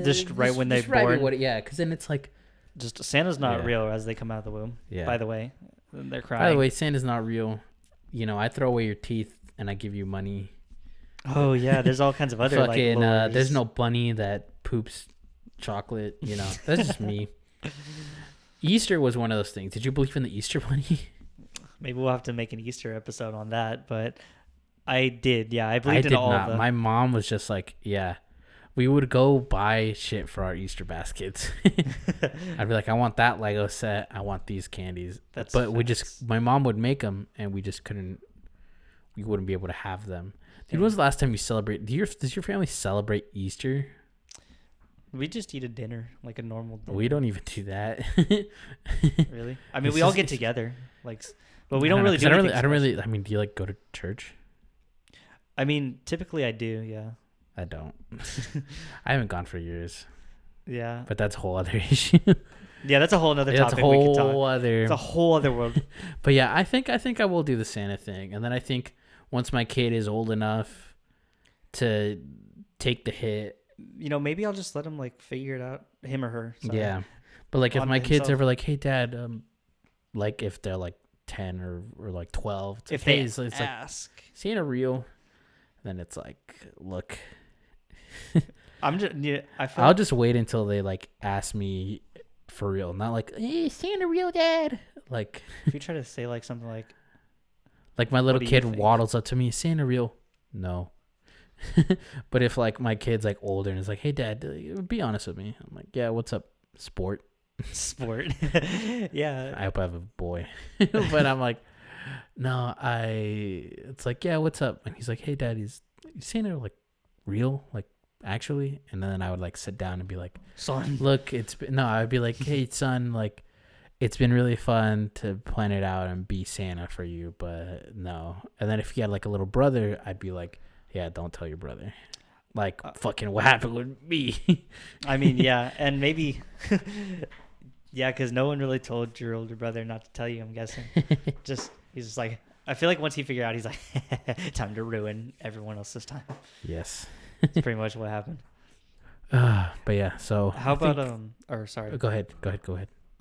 Just right when they're born. Yeah, because then it's like... Just Santa's not real as they come out of the womb, by the way. They're crying. By the way, Santa's not real. You know, I throw away your teeth and I give you money. Oh, yeah, there's all kinds of other fucking, there's no bunny that poops chocolate, you know. That's just me. Easter was one of those things. Did you believe in the Easter bunny? Maybe we'll have to make an Easter episode on that, but I did. Yeah, I believed in all of them. My mom was just like, yeah. We would go buy shit for our Easter baskets. I'd be like, I want that Lego set. I want these candies. My mom would make them, and we just couldn't. We wouldn't be able to have them. Dude, when was the last time you celebrate? Does your family celebrate Easter? We just eat a dinner, like a normal dinner. We don't even do that. Really? I mean, we all get together, but we don't really do anything. I don't really. I mean, do you like go to church? I mean, typically I do. Yeah. I don't. I haven't gone for years. Yeah. But that's a whole other issue. Yeah, that's a whole other topic. It's a whole other world. But yeah, I think I will do the Santa thing, and then I think once my kid is old enough to take the hit. You know, maybe I'll just let him like figure it out, him or her. Sorry. Yeah, but like if my kid's ever like, hey dad, like if they're like 10 or like 12, if they it's ask, like, Santa real? Then it's like, look, I'll just wait until they like ask me for real, not like, hey, Santa real, dad? Like if you try to say like something like my little kid waddles up to me, Santa real? No. But if like my kid's like older and is like, hey dad, be honest with me, I'm like, yeah, what's up? Sport. Yeah, I hope I have a boy. But I'm like, no, it's like, yeah, what's up? And he's like, hey dad, is Santa like real, like actually? And then I would like sit down and be like, son, look, I'd be like, hey son, like it's been really fun to plan it out and be Santa for you, but no. And then if you had like a little brother, I'd be like, yeah, don't tell your brother. Like, fucking what happened with me? I mean, yeah, and maybe, yeah, because no one really told your older brother not to tell you, I'm guessing. He's just like, I feel like once he figured out, he's like, time to ruin everyone else's time. Yes. That's pretty much what happened. But yeah, so. How about, sorry. Go ahead.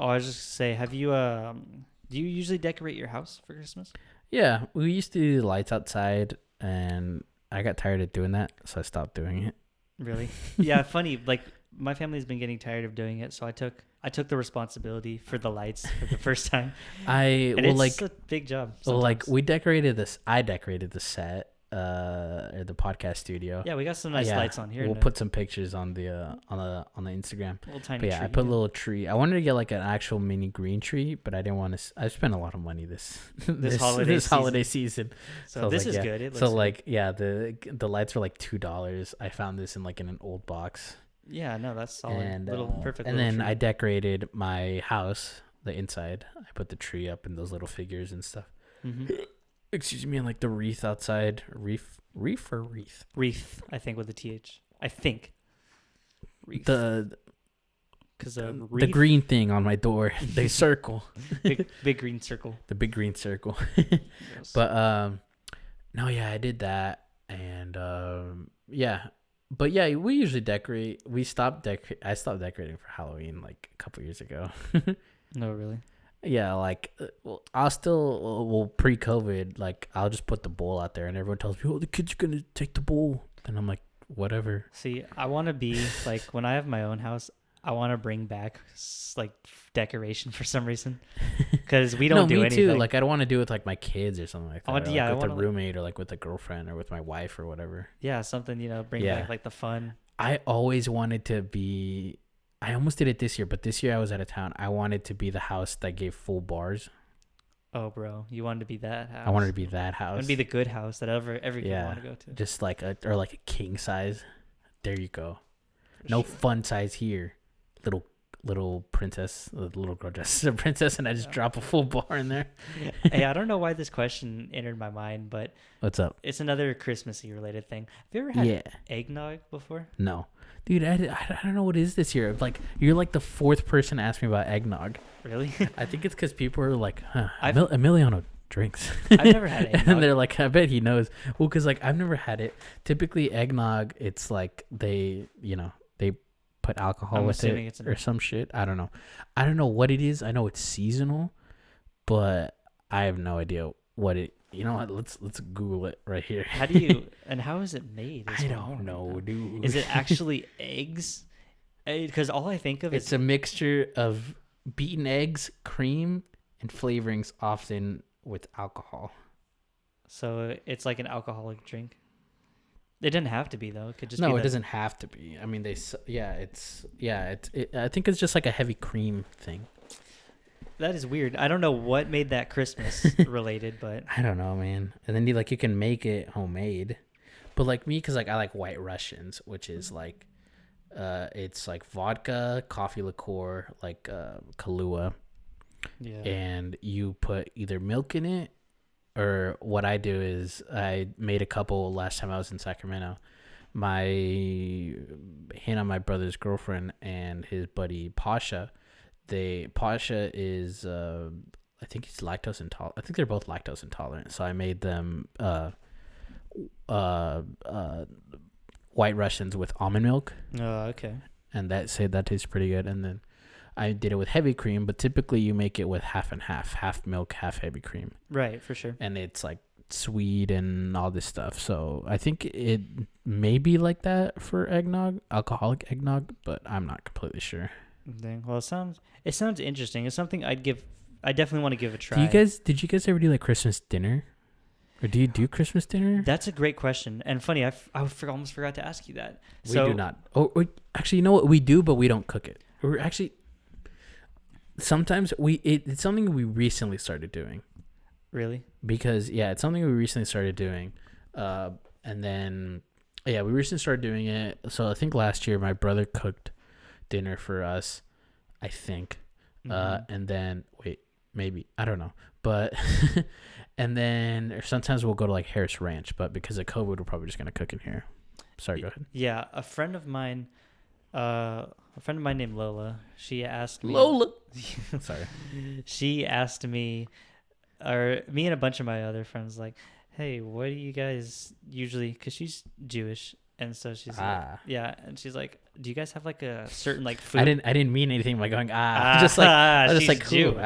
Oh, I was just going to say, do you usually decorate your house for Christmas? Yeah, we used to do the lights outside, and I got tired of doing that, so I stopped doing it. Really? Yeah, funny. Like my family's been getting tired of doing it, so I took the responsibility for the lights for the first time. It's a big job. Sometimes. Well, like I decorated the set, or the podcast studio. Yeah, we got some nice lights on here. We'll put some pictures on the Instagram. Little tiny tree. I put a little tree. I wanted to get like an actual mini green tree, but I didn't want to. I spent a lot of money this holiday season. So this is good. The lights were like $2. I found this in an old box. Yeah, no, that's solid. And perfect. And then I decorated my house, the inside. I put the tree up and those little figures and stuff. Mm-hmm. Excuse me, and like the wreath outside. Wreath or wreath? Wreath, I think, with a TH. I think. Wreath. The green thing on my door. They circle. big green circle. The big green circle. Yes. But no, yeah, I did that, and yeah. But yeah, we usually decorate. I stopped decorating for Halloween like a couple years ago. No, really? Yeah, pre-COVID, like I'll just put the bowl out there, and everyone tells me, "Oh, the kids are gonna take the bowl," and I'm like, whatever. See, I want to be like when I have my own house, I want to bring back like decoration for some reason, because we don't do anything. Me too. Like I don't want to do it with like my kids or something like that. With a roommate or like with a girlfriend or with my wife or whatever. Yeah, something bring back like the fun. I always wanted to be I almost did it this year, but this year I was out of town. I wanted to be the house that gave full bars. Oh, bro, you wanted to be that house. I wanted to be that house. I want to be the good house that every kid want to go to. Just like a king size. There you go. For no sure. fun size here. Little princess, little girl dressed as a princess, and I just drop a full bar in there. Hey, I don't know why this question entered my mind, but what's up? It's another Christmassy related thing. Have you ever had eggnog before? No, dude. I don't know what it is this year. Like you're like the fourth person to ask me about eggnog. Really? I think it's because people are like, Emiliano drinks. I've never had eggnog. And they're like, I bet he knows. Well, because like I've never had it. Typically eggnog, it's like they put alcohol with it or some shit. I don't know what it is. I know it's seasonal, but I have no idea what it. You know what? Let's Google it right here. How do you and how is it made? I don't know, dude. Is it actually eggs? Because all I think of is a mixture of beaten eggs, cream, and flavorings, often with alcohol. So it's like an alcoholic drink. It didn't have to be though. It could just no. be It doesn't have to be. I mean, I think it's just like a heavy cream thing. That is weird. I don't know what made that Christmas related, but I don't know, man. And then you can make it homemade, but like me, because like I like White Russians, which is like, it's like vodka, coffee liqueur, like Kahlua, and you put either milk in it. Or what I do is I made a couple last time I was in Sacramento. Hannah, my brother's girlfriend, and his buddy Pasha. Pasha is I think he's lactose intolerant. I think they're both lactose intolerant. So I made them White Russians with almond milk. Oh, okay. And that tastes pretty good. And then I did it with heavy cream, but typically you make it with half and half milk, half heavy cream. Right, for sure. And it's like sweet and all this stuff. So I think it may be like that for eggnog, alcoholic eggnog, but I'm not completely sure. Dang. Well, it sounds interesting. It's something I definitely want to give a try. Did you guys ever do like Christmas dinner? Or do you do Christmas dinner? That's a great question. And funny, I almost forgot to ask you that. We do not. Oh, actually, you know what? We do, but we don't cook it. We're actually... Sometimes it's something we recently started doing. Really? Because it's something we recently started doing, and then we recently started doing it. So I think last year my brother cooked dinner for us, I think, and then maybe I don't know, but and then sometimes we'll go to like Harris Ranch, but because of COVID, we're probably just gonna cook in here. Sorry, go ahead. Yeah, a friend of mine named Lola, she asked me... Sorry. She asked me, or me and a bunch of my other friends, like, hey, what do you guys usually... Because she's Jewish, and so she's like... Yeah, and she's like, do you guys have like a certain like food? I didn't mean anything by going, just like, Jew. Cool.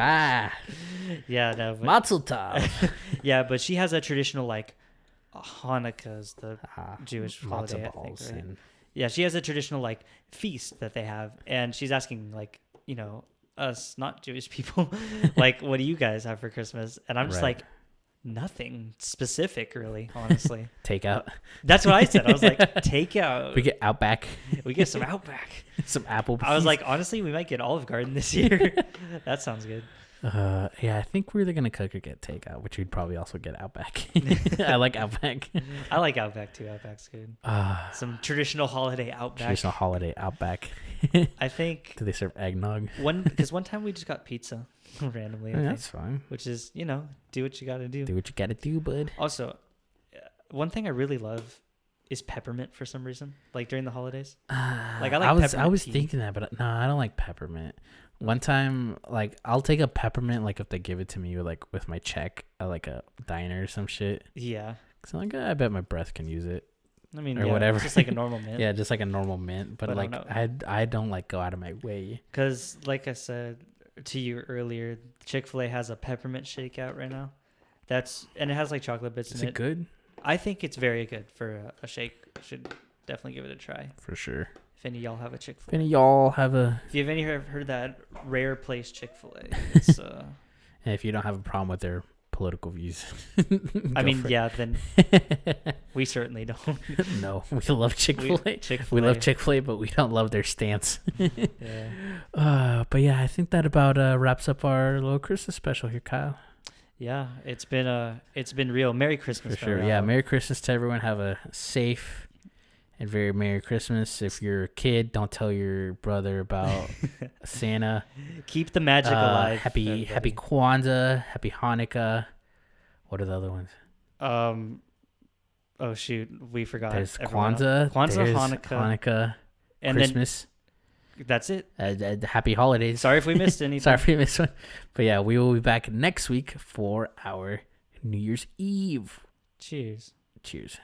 Yeah, no. But, Mazel tov. Yeah, but she has a traditional like... Hanukkah's the Jewish holiday, I think, right? And... Yeah, she has a traditional like feast that they have, and she's asking like, us not Jewish people, like, what do you guys have for Christmas? And I'm just like, nothing specific, really, honestly. Takeout. That's what I said. I was like, takeout. We get Outback. We get some Outback. Some Applebee's. I was like, honestly, we might get Olive Garden this year. That sounds good. I think we're either gonna cook or get takeout, which we'd probably also get Outback. I like Outback. I like Outback too. Outback's good. Some traditional holiday Outback. I think. Do they serve eggnog? Because one time we just got pizza randomly. That's fine. Which is, do what you gotta do. Do what you gotta do, bud. Also, one thing I really love is peppermint for some reason. Like during the holidays. Like I was thinking that, but no, I don't like peppermint. One time, like, I'll take a peppermint, like, if they give it to me, like, with my check at, like, a diner or some shit. Yeah. Because I'm like, I bet my breath can use it. I mean, or whatever. Just like a normal mint. Yeah, just like a normal mint. But like, I don't, like, go out of my way. Because, like I said to you earlier, Chick-fil-A has a peppermint shake out right now. And it has, like, chocolate bits in it. Is it good? I think it's very good for a shake. Should definitely give it a try. For sure. If any of y'all have a Chick-fil-A. If any of y'all have If you've heard that rare place Chick-fil-A, it's... And if you don't have a problem with their political views. I mean, yeah, then we certainly don't. No, we love Chick-fil-A. We love Chick-fil-A, but we don't love their stance. Yeah. But yeah, I think that about wraps up our little Christmas special here, Kyle. Yeah, it's been real. Merry Christmas. For sure. Yeah, Merry Christmas to everyone. Have a safe and very Merry Christmas. If you're a kid, don't tell your brother about Santa. Keep the magic alive. Happy Kwanzaa. Happy Hanukkah. What are the other ones? Oh shoot, we forgot. There's Kwanzaa. There's Hanukkah. And Christmas. Then that's it. Happy holidays. Sorry if we missed anything. Sorry if we missed one. But yeah, we will be back next week for our New Year's Eve. Cheers. Cheers.